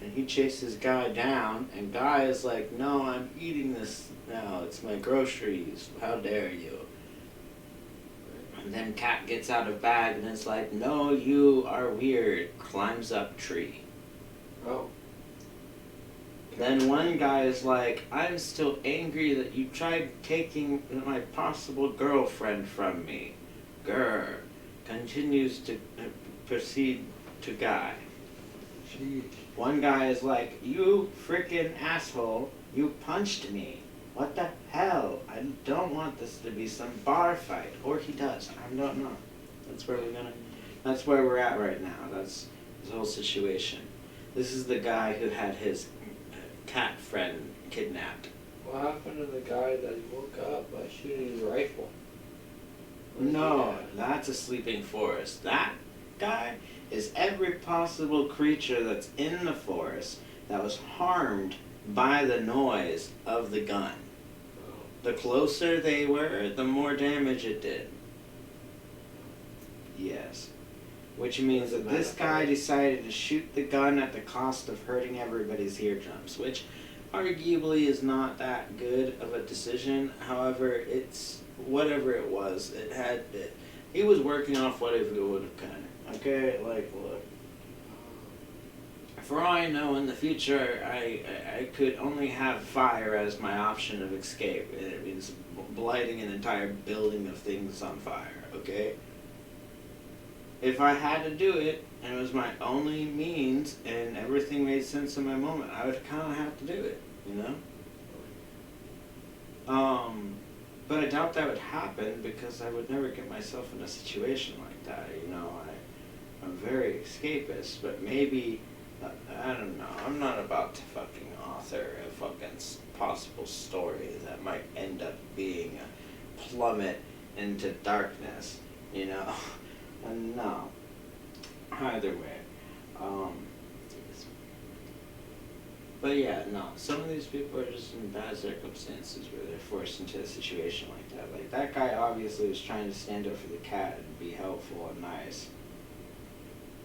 [SPEAKER 1] and he chases Guy down, and Guy is like, "No, I'm eating this now. It's my groceries. How dare you?" And then Cat gets out of bag and is like, "No, you are weird." Climbs up tree.
[SPEAKER 2] Oh.
[SPEAKER 1] Then one guy is like, "I'm still angry that you tried taking my possible girlfriend from me." Grr. Continues to proceed to Guy.
[SPEAKER 2] Sheesh.
[SPEAKER 1] One guy is like, "You frickin' asshole, you punched me. What the hell? I don't want this to be some bar fight." Or he does. I don't know. That's where we're at right now. That's his whole situation. This is the guy who had his cat friend kidnapped.
[SPEAKER 2] What happened to the guy that he woke up by shooting his rifle? Where's he
[SPEAKER 1] No,
[SPEAKER 2] at?
[SPEAKER 1] that's a sleeping forest. That guy is every possible creature that's in the forest that was harmed by the noise of the gun.
[SPEAKER 2] Oh.
[SPEAKER 1] The closer they were, the more damage it did. Yes. Which means that this guy decided to shoot the gun at the cost of hurting everybody's eardrums, which arguably is not that good of a decision. However, it's whatever it was. He was working off whatever it would have done. Okay, like look. For all I know, in the future, I could only have fire as my option of escape. It means lighting an entire building of things on fire. Okay. If I had to do it, and it was my only means, and everything made sense in my moment, I would kind of have to do it, you know? But I doubt that would happen because I would never get myself in a situation like that, you know? I'm very escapist, but maybe, I don't know, I'm not about to fucking author a fucking possible story that might end up being a plummet into darkness, you know? No. Either way. But yeah, no. Some of these people are just in bad circumstances where they're forced into a situation like that. Like, that guy obviously was trying to stand up for the cat and be helpful and nice.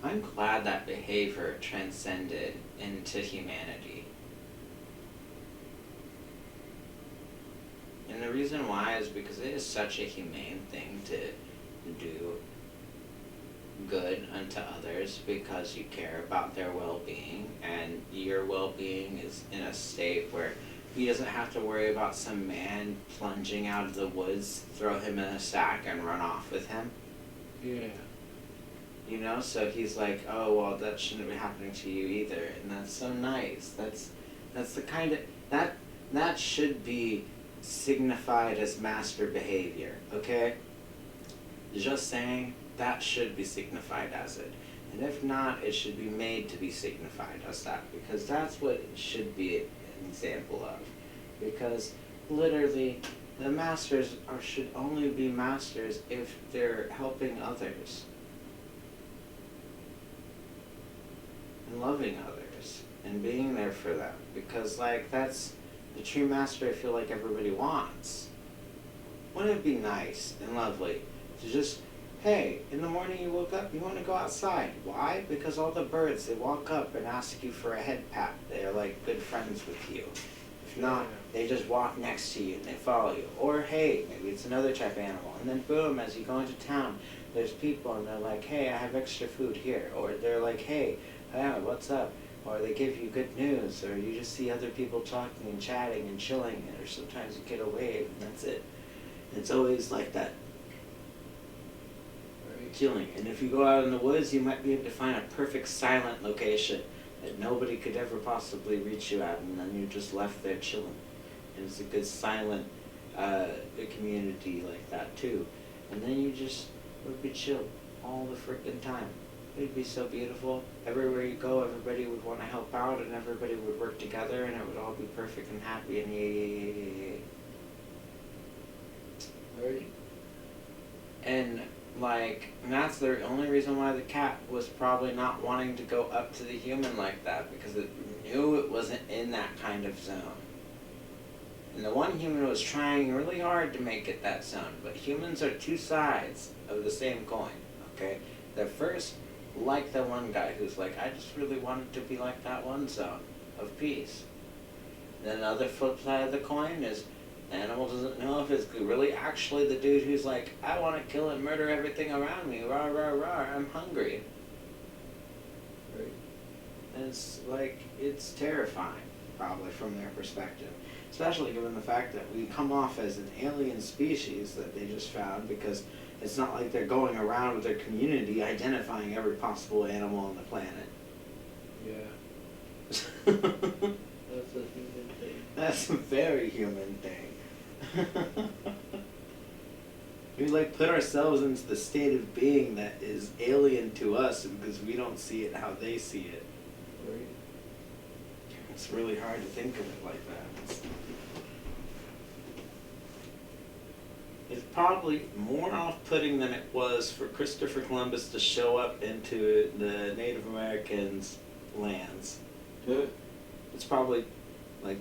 [SPEAKER 1] I'm glad that behavior transcended into humanity. And the reason why is because it is such a humane thing to do good unto others because you care about their well-being, and your well-being is in a state where he doesn't have to worry about some man plunging out of the woods, throw him in a sack and run off with him.
[SPEAKER 2] Yeah.
[SPEAKER 1] You know, so he's like, "Oh, well, that shouldn't be happening to you either," and that's so nice. That's the kind of that should be signified as master behavior. Okay, just saying. That should be signified as it. And if not, it should be made to be signified as that, because that's what it should be an example of. Because literally, the masters should only be masters if they're helping others. And loving others. And being there for them. Because, like, that's the true master I feel like everybody wants. Wouldn't it be nice and lovely to just, hey, in the morning you woke up, you want to go outside. Why? Because all the birds, they walk up and ask you for a head pat. They're like good friends with you. If not, they just walk next to you and they follow you. Or hey, maybe it's another type of animal. And then boom, as you go into town, there's people and they're like, hey, I have extra food here. Or they're like, hey, what's up? Or they give you good news. Or you just see other people talking and chatting and chilling. Or sometimes you get a wave and that's it. It's always like that. Chilling. And if you go out in the woods, you might be able to find a perfect silent location that nobody could ever possibly reach you at, and then you're just left there chilling. And it's a good silent community like that too. And then you just would be chill all the freaking time. It'd be so beautiful. Everywhere you go, everybody would want to help out, and everybody would work together, and it would all be perfect and happy and yay. And that's the only reason why the cat was probably not wanting to go up to the human like that, because it knew it wasn't in that kind of zone. And the one human was trying really hard to make it that zone, but humans are two sides of the same coin, okay? They're first like the one guy who's like, I just really wanted to be like that one zone of peace. Then the other flip side of the coin is the animal doesn't know if it's really actually the dude who's like, I want to kill and murder everything around me, rah, rah, rah, I'm hungry.
[SPEAKER 2] Right.
[SPEAKER 1] And it's like, it's terrifying, probably, from their perspective. Especially given the fact that we come off as an alien species that they just found, because it's not like they're going around with their community identifying every possible animal on the planet.
[SPEAKER 2] Yeah. That's a human thing.
[SPEAKER 1] That's a very human thing. We like put ourselves into the state of being that is alien to us because we don't see it how they see it.
[SPEAKER 2] Right.
[SPEAKER 1] It's really hard to think of it like that. It's probably more off-putting than it was for Christopher Columbus to show up into the Native Americans' lands. It's probably like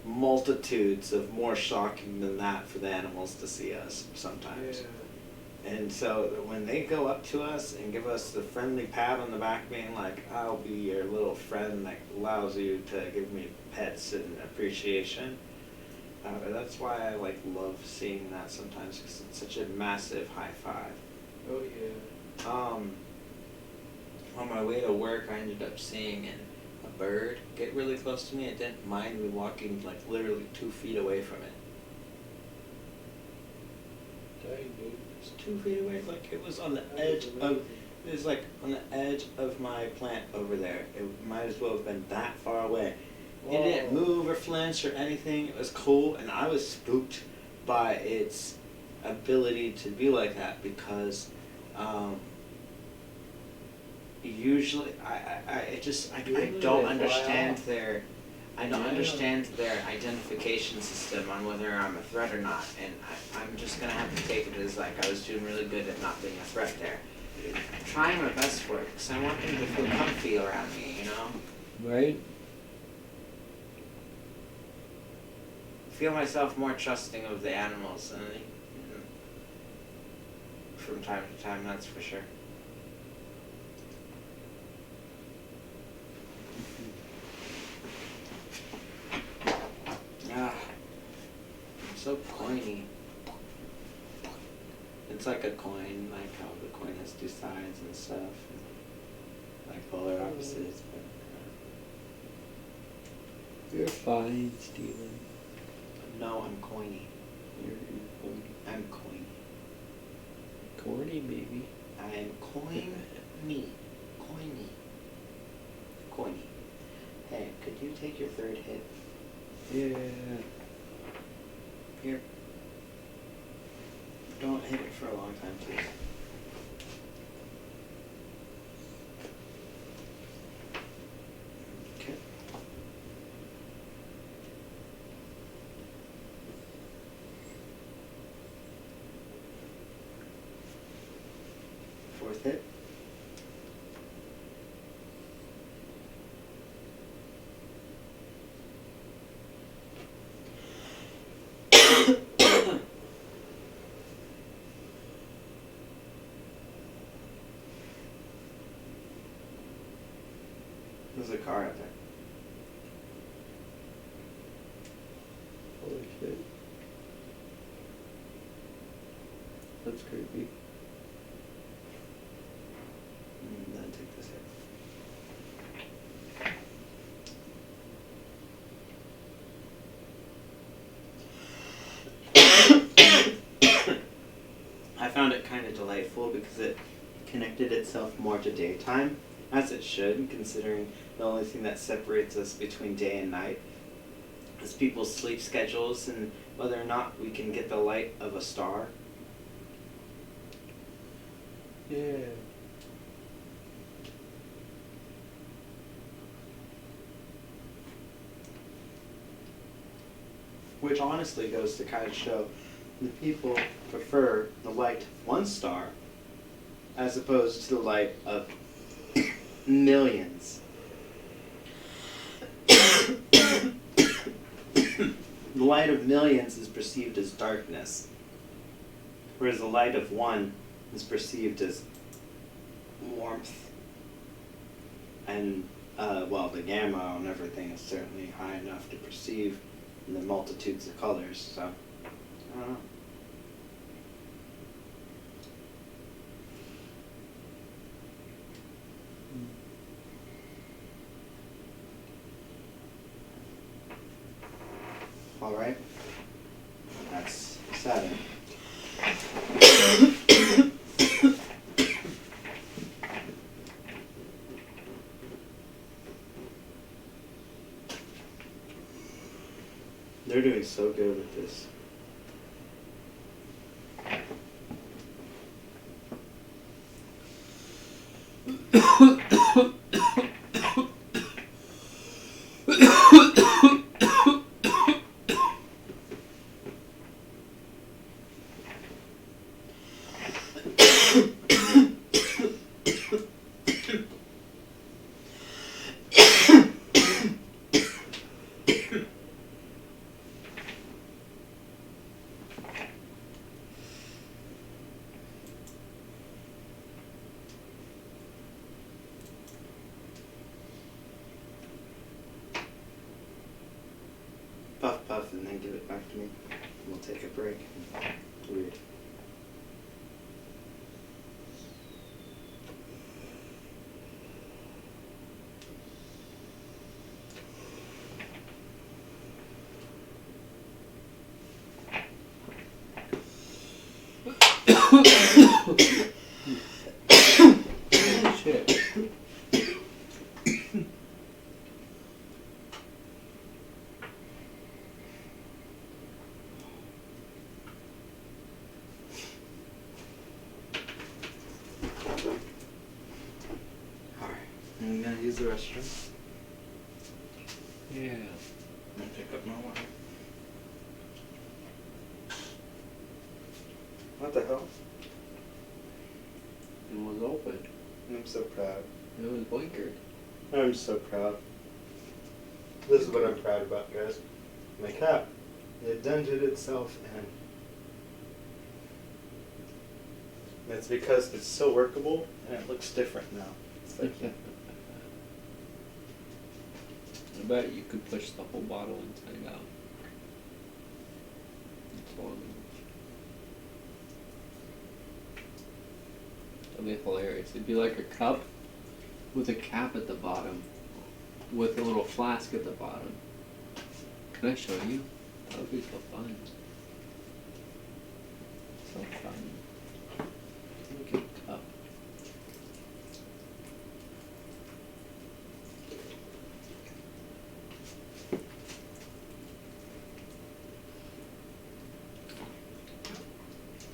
[SPEAKER 1] multitudes of more shocking than that for the animals to see us sometimes.
[SPEAKER 2] Yeah.
[SPEAKER 1] And so when they go up to us and give us the friendly pat on the back, being like, I'll be your little friend that allows you to give me pets and appreciation, that's why I like love seeing that sometimes, because it's such a massive high five.
[SPEAKER 2] Oh yeah.
[SPEAKER 1] On my way to work, I ended up seeing a bird get really close to me. It didn't mind me walking like literally 2 feet away from it.
[SPEAKER 2] Dang, dude.
[SPEAKER 1] It was 2 feet away, like it was on the edge of. It was like on the edge of my plant over there. It might as well have been that far away. It didn't move or flinch or anything. It was cool, and I was spooked by its ability to be like that, because usually I don't understand their identification system on whether I'm a threat or not, and I'm just gonna have to take it as like I was doing really good at not being a threat there. I'm trying my best for it because I want them to feel comfy around me, you know.
[SPEAKER 2] Right.
[SPEAKER 1] Feel myself more trusting of the animals, and from time to time, that's for sure. Ah, I'm so coiny. It's like a coin, like how the coin has two sides and stuff, and like polar opposites. But
[SPEAKER 2] You're fine, Steven.
[SPEAKER 1] no, I'm coiny.
[SPEAKER 2] You're corny.
[SPEAKER 1] I'm coiny.
[SPEAKER 2] Corny, baby.
[SPEAKER 1] I am coiny. Coiny. Coiny. Hey, could you take your third hit?
[SPEAKER 2] Yeah.
[SPEAKER 1] Here. Don't hit it for a long time, please. Okay. Fourth hit. There's a car out there.
[SPEAKER 2] Holy shit. That's creepy.
[SPEAKER 1] Then take this hit. I found it kind of delightful because it connected itself more to daytime, as it should, considering the only thing that separates us between day and night is people's sleep schedules and whether or not we can get the light of a star.
[SPEAKER 2] Yeah.
[SPEAKER 1] Which honestly goes to kind of show the people prefer the light of one star as opposed to the light of millions. The light of millions is perceived as darkness, whereas the light of one is perceived as warmth. And, well, the gamma on everything is certainly high enough to perceive the multitudes of colors, so, I don't know. All right, that's Saturn. They're doing so good with this. Puff, puff, and then give it back to me. We'll take a break. Weird.
[SPEAKER 2] Shit.
[SPEAKER 1] Alright, I'm gonna use the restroom.
[SPEAKER 2] Yeah.
[SPEAKER 1] I'm gonna pick up my water. What the hell?
[SPEAKER 2] It was open.
[SPEAKER 1] I'm so proud.
[SPEAKER 2] It was blinkered.
[SPEAKER 1] I'm so proud. This is what I'm proud about, guys. My cap. It dented itself in. It's because it's so workable and it looks different now. It's like,
[SPEAKER 2] I bet you could push the whole bottle inside out. It's long. That'd be hilarious. It'd be like a cup with a cap at the bottom, with a little flask at the bottom. Can I show you? That would be so fun. So fun. Look at the cup.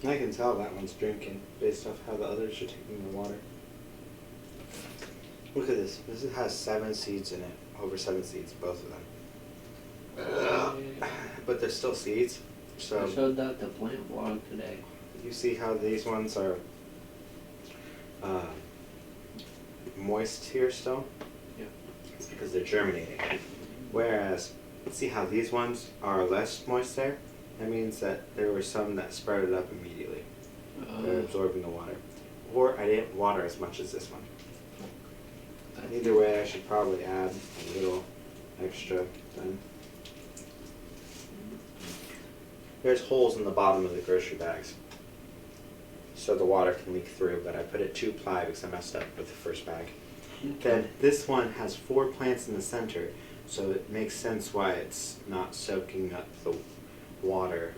[SPEAKER 1] I can tell that one's drinking based off how the others are taking the water. Look at this. This has 7 seeds in it. Over 7 seeds, both of them. But they're still seeds. So
[SPEAKER 2] I showed that to Plant Blog today.
[SPEAKER 1] you see how these ones are moist here still?
[SPEAKER 2] Yeah.
[SPEAKER 1] It's because they're germinating. Whereas, see how these ones are less moist there? That means that there were some that sprouted up immediately. They're absorbing the water. Or I didn't water as much as this one. Either way, I should probably add a little extra then. There's holes in the bottom of the grocery bags, so the water can leak through, but I put it 2-ply because I messed up with the first bag. Then this one has 4 plants in the center, so it makes sense why it's not soaking up the water.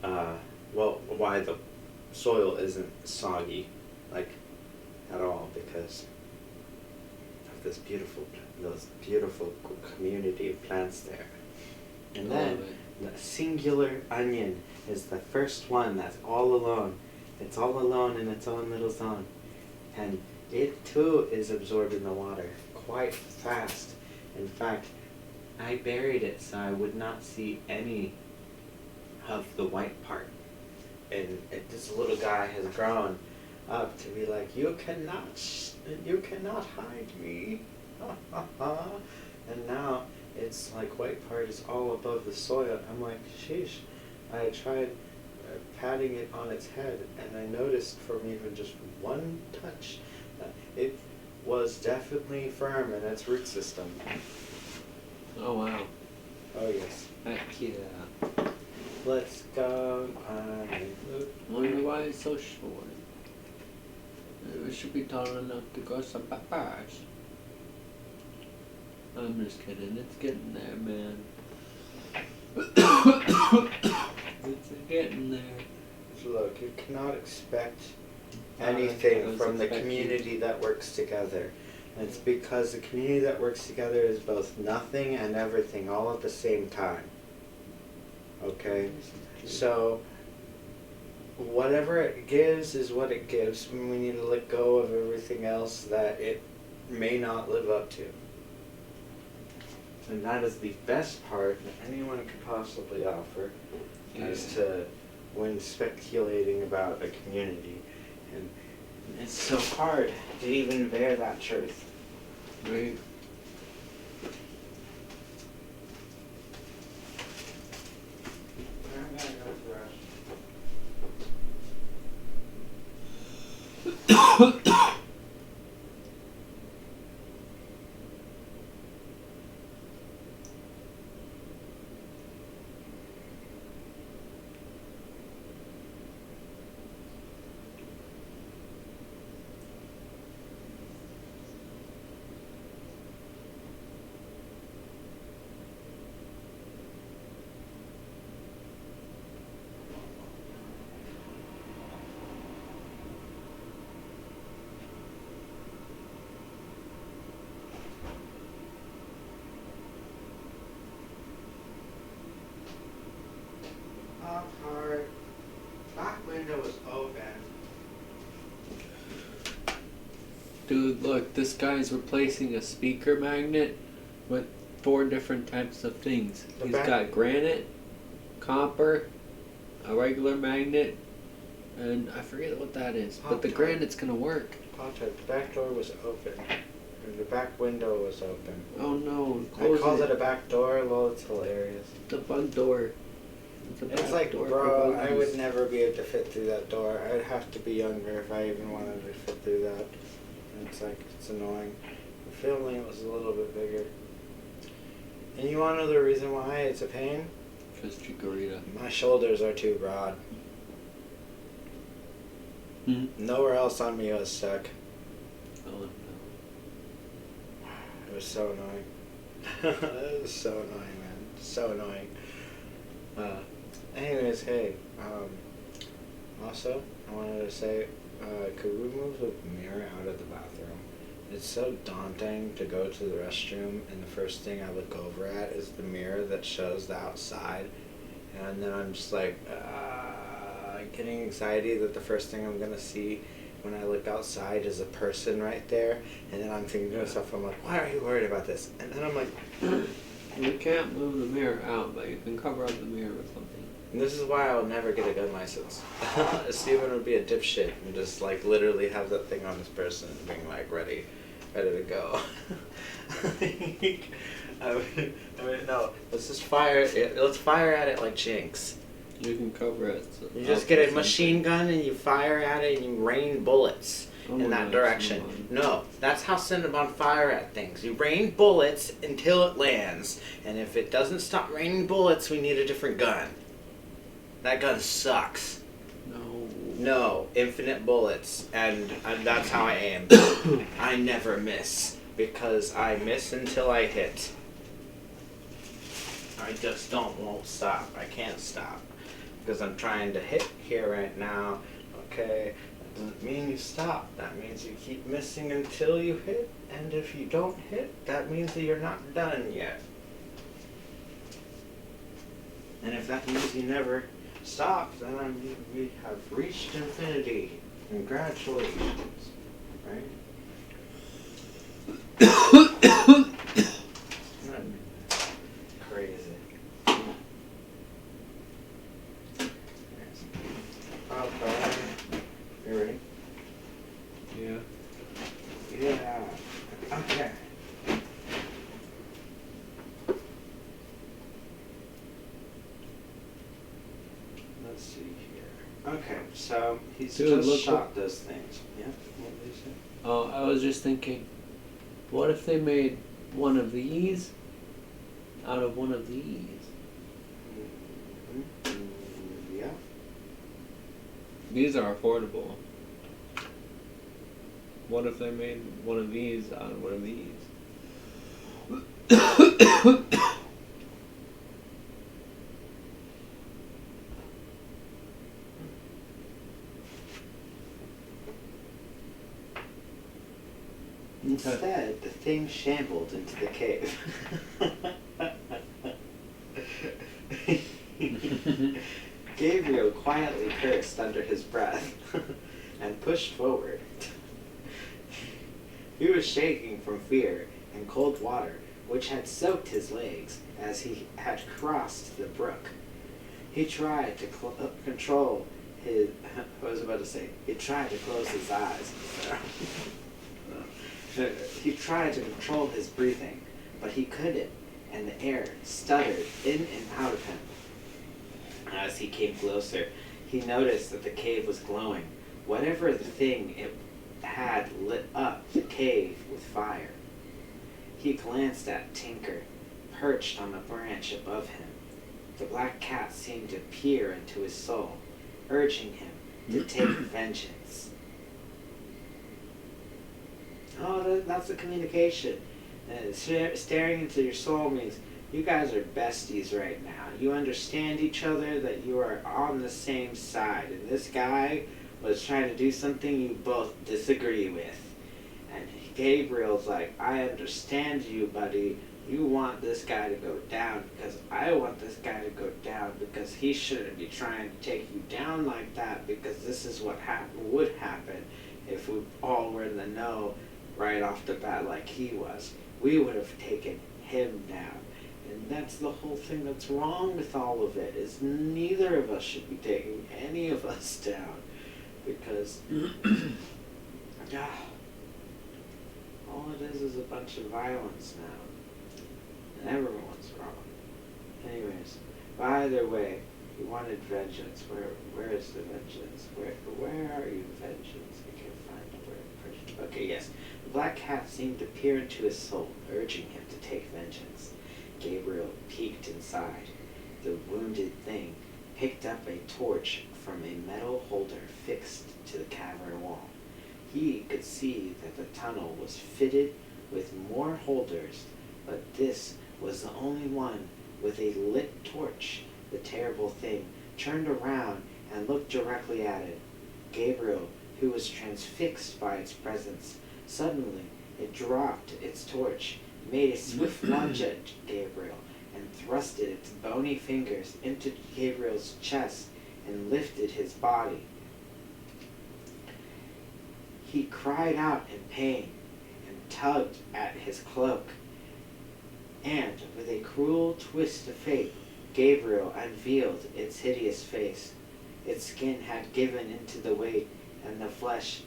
[SPEAKER 1] Well, why the soil isn't soggy, like, at all, because of those beautiful community of plants there. And then the singular onion is the first one that's all alone. It's all alone in its own little zone. And it too is absorbing the water quite fast. In fact, I buried it so I would not see any of the white part. And this little guy has grown up to be like, you cannot hide me. And now it's like white part is all above the soil. I'm like, sheesh. I tried patting it on its head, and I noticed from even just one touch that it was definitely firm in its root system.
[SPEAKER 2] Oh wow.
[SPEAKER 1] Oh yes.
[SPEAKER 2] Heck yeah.
[SPEAKER 1] Let's go.
[SPEAKER 2] Wonder why it's so short. It should be tall enough to grow some peppers. I'm just kidding. It's getting there, man. It's getting there.
[SPEAKER 1] Look, you cannot expect
[SPEAKER 2] I
[SPEAKER 1] anything
[SPEAKER 2] was
[SPEAKER 1] from the
[SPEAKER 2] expecting-
[SPEAKER 1] community that works together. And it's because the community that works together is both nothing and everything all at the same time. Okay? So, whatever it gives is what it gives, and we need to let go of everything else that it may not live up to. And that is the best part that anyone could possibly offer as to when speculating about a community. And it's so hard to even bear that truth.
[SPEAKER 2] Right.
[SPEAKER 1] Our back window was open.
[SPEAKER 2] Dude, look, this guy's replacing a speaker magnet with 4 different types of things.
[SPEAKER 1] The
[SPEAKER 2] He's
[SPEAKER 1] back-
[SPEAKER 2] got granite, copper, a regular magnet, and I forget what that is. But the
[SPEAKER 1] Pop-tart.
[SPEAKER 2] granite's gonna work.
[SPEAKER 1] The back door was open. And the back window was open.
[SPEAKER 2] Oh no,
[SPEAKER 1] I
[SPEAKER 2] close
[SPEAKER 1] called it a back door. Well, it's hilarious.
[SPEAKER 2] It's a bug door. It's a
[SPEAKER 1] It's
[SPEAKER 2] back
[SPEAKER 1] like,
[SPEAKER 2] door
[SPEAKER 1] bro,
[SPEAKER 2] for
[SPEAKER 1] I
[SPEAKER 2] bugs.
[SPEAKER 1] would never be able to fit through that door. I'd have to be younger if I even wanted to fit through that. And it's like, it's annoying. If only it was a little bit bigger. And you want to know the reason why it's a pain?
[SPEAKER 2] Just Chikorita.
[SPEAKER 1] My shoulders are too broad.
[SPEAKER 2] Hmm?
[SPEAKER 1] Nowhere else on me was stuck.
[SPEAKER 2] Oh no.
[SPEAKER 1] It was so annoying. It was so annoying, man. So annoying. Anyways, hey. Also, I wanted to say, could we move the mirror out of the bathroom? It's so daunting to go to the restroom, and the first thing I look over at is the mirror that shows the outside, and then I'm just like, getting anxiety that the first thing I'm gonna see when I look outside is a person right there, and then I'm thinking to myself, I'm like, why are you worried about this? And then I'm like,
[SPEAKER 2] You can't move the mirror out, but you can cover up the mirror with something.
[SPEAKER 1] and this is why I will never get a gun license. Steven would be a dipshit and just like literally have that thing on his person and being like ready to go. I mean, no, let's just fire it. Let's fire at it like Jinx.
[SPEAKER 2] You can cover it.
[SPEAKER 1] You just get a machine gun and you fire at it and you rain bullets in that direction. No, that's how Cinnabon fire at things. You rain bullets until it lands, and if it doesn't stop raining bullets, we need a different gun. That gun sucks.
[SPEAKER 2] No.
[SPEAKER 1] No, infinite bullets, and that's how I aim. I never miss, because I miss until I hit. I just won't stop. I can't stop. Because I'm trying to hit here right now. Okay, that doesn't mean you stop. That means you keep missing until you hit, and if you don't hit, that means that you're not done yet. And if that means you never stop, then we have reached infinity. Congratulations. Right? Crazy. Okay. You ready? let's see here. Okay, so he's
[SPEAKER 2] Dude,
[SPEAKER 1] just
[SPEAKER 2] look
[SPEAKER 1] shot those things. Yeah, what did you say?
[SPEAKER 2] Oh, I was just thinking, what if they made one of these out of one of these?
[SPEAKER 1] Yeah.
[SPEAKER 2] These are affordable. What if they made one of these out of one of these?
[SPEAKER 1] Instead, the thing shambled into the cave. Gabriel quietly cursed under his breath and pushed forward. He was shaking from fear and cold water, which had soaked his legs as he had crossed the brook. He tried to control his... I was about to say, he tried to close his eyes. He tried to control his breathing, but he couldn't, and the air stuttered in and out of him. As he came closer, he noticed that the cave was glowing. Whatever the thing it had lit up the cave with fire. He glanced at Tinker, perched on a branch above him. The black cat seemed to peer into his soul, urging him to take vengeance. Oh, that's the communication. Staring into your soul means you guys are besties right now. You understand each other, that you are on the same side. And this guy was trying to do something you both disagree with. And Gabriel's like, I understand you, buddy. You want this guy to go down because I want this guy to go down because he shouldn't be trying to take you down like that because this is what would happen if we all were in the know right off the bat like he was. We would have taken him down. And that's the whole thing that's wrong with all of it, is neither of us should be taking any of us down. Because all it is a bunch of violence now. And everyone's wrong. Anyways, by either way, he wanted vengeance. Where is the vengeance? Where are you, vengeance? I can't find the word. Okay, yes. The black cat seemed to peer into his soul, urging him to take vengeance. Gabriel peeked inside. The wounded thing picked up a torch from a metal holder fixed to the cavern wall. He could see that the tunnel was fitted with more holders, but this was the only one with a lit torch. The terrible thing turned around and looked directly at it. Gabriel, who was transfixed by its presence, suddenly it dropped its torch, made a swift lunge at Gabriel, and thrusted its bony fingers into Gabriel's chest and lifted his body. He cried out in pain and tugged at his cloak. And with a cruel twist of fate, Gabriel unveiled its hideous face. Its skin had given into the weight, and the flesh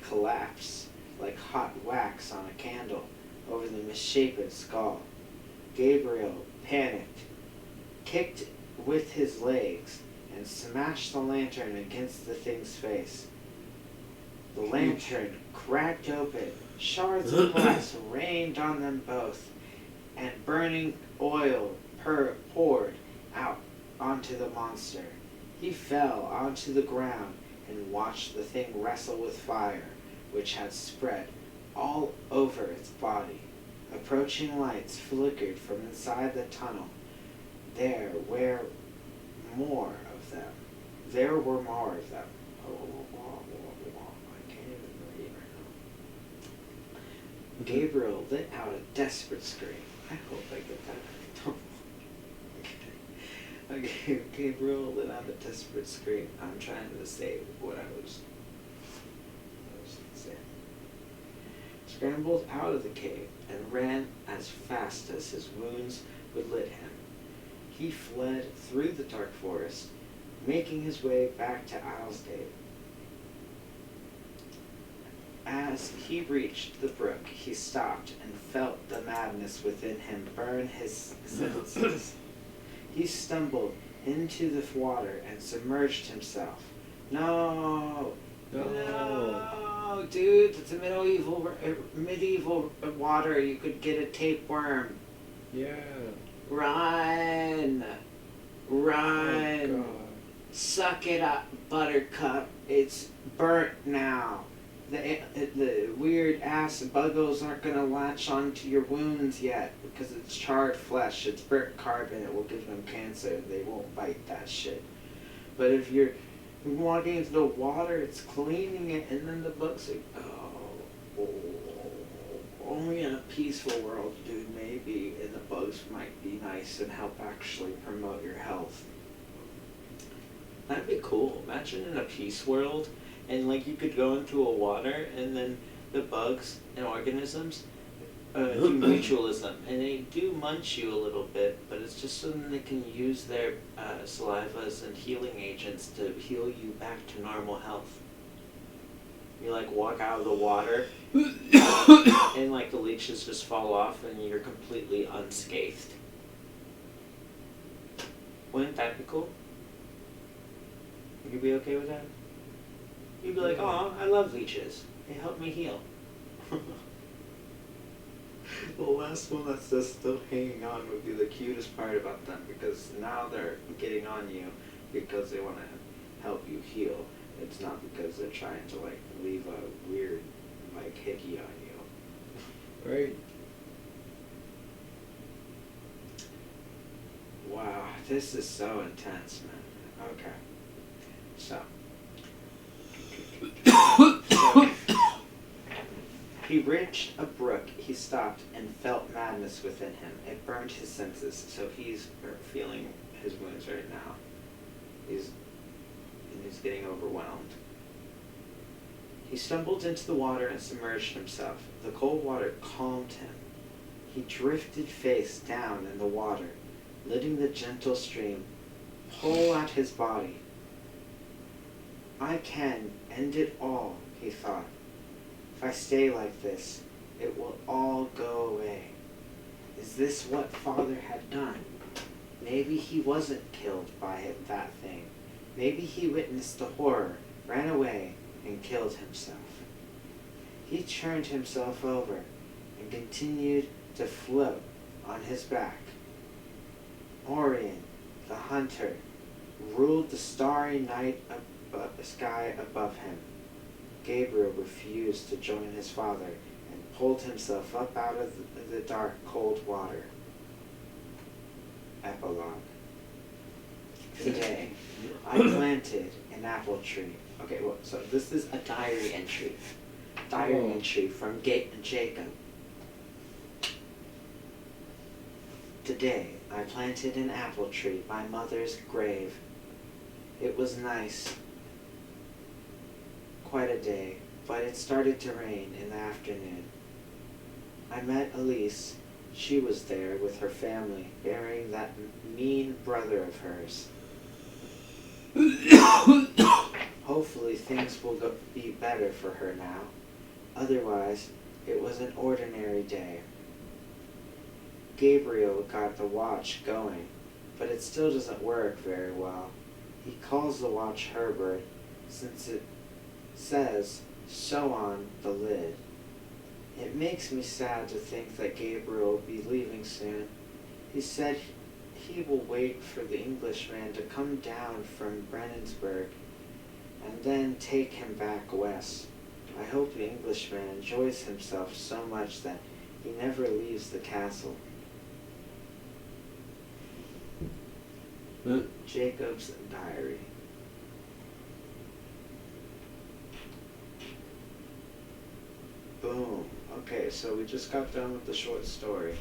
[SPEAKER 1] collapsed like hot wax on a candle over the misshapen skull. Gabriel panicked, kicked with his legs, and smashed the lantern against the thing's face. The lantern cracked open, shards of glass rained on them both, and burning oil poured out onto the monster. He fell onto the ground and watched the thing wrestle with fire, which had spread all over its body. Approaching lights flickered from inside the tunnel. There were more of them. I can't even read right now. Gabriel let out a desperate scream. I hope I get that right. Okay. Gabriel let out a desperate scream. I'm trying to say what I was saying. Scrambled out of the cave and ran as fast as his wounds would let him. He fled through the dark forest, making his way back to Islesdale. As he reached the brook, he stopped and felt the madness within him burn his senses. He stumbled into the water and submerged himself. No! No, dude, it's a medieval water. You could get a tapeworm.
[SPEAKER 2] Yeah.
[SPEAKER 1] Run! Run!
[SPEAKER 2] Oh, God.
[SPEAKER 1] Suck it up, Buttercup. It's burnt now. The weird ass buggles aren't gonna latch onto your wounds yet because it's charred flesh. It's burnt carbon. It will give them cancer. They won't bite that shit. But if you're walking into the water, it's cleaning it, and then the bugs are, oh, only in a peaceful world, dude, maybe, and the bugs might be nice and help actually promote your health. That'd be cool. Imagine in a peace world, and like you could go into a water, and then the bugs and organisms do mutualism, and they do munch you a little bit, but it's just so that they can use their salivas and healing agents to heal you back to normal health. You like walk out of the water, and like the leeches just fall off, and you're completely unscathed. Wouldn't that be cool? You'd be okay with that? You'd be like, oh, I love leeches. They help me heal. The last one that's just still hanging on would be the cutest part about them, because now they're getting on you because they want to help you heal. It's not because they're trying to like leave a weird like hickey on you.
[SPEAKER 2] Right.
[SPEAKER 1] Wow, this is so intense, man. Okay. So he reached a brook. He stopped and felt madness within him. It burned his senses, so he's feeling his wounds right now. He's getting overwhelmed. He stumbled into the water and submerged himself. The cold water calmed him. He drifted face down in the water, letting the gentle stream pull at his body. I can end it all, he thought. If I stay like this, it will all go away. Is this what Father had done? Maybe he wasn't killed by that thing. Maybe he witnessed the horror, ran away, and killed himself. He turned himself over and continued to float on his back. Orion, the hunter, ruled the starry night sky above him. Gabriel refused to join his father and pulled himself up out of the dark, cold water. Epilogue. Today, I planted an apple tree. Okay, well, so this is a diary entry. Diary entry from Jacob. Today, I planted an apple tree by Mother's grave. It was nice. Quite a day, but it started to rain in the afternoon. I met Elise. She was there with her family, burying that mean brother of hers. Hopefully things will be better for her now. Otherwise, it was an ordinary day. Gabriel got the watch going, but it still doesn't work very well. He calls the watch Herbert, since it says so on the lid. It makes me sad to think that Gabriel will be leaving soon. He said he will wait for the Englishman to come down from Brennensburg and then take him back west. I hope the Englishman enjoys himself so much that he never leaves the castle. Jacob's diary. Boom. Okay, so we just got done with the short story.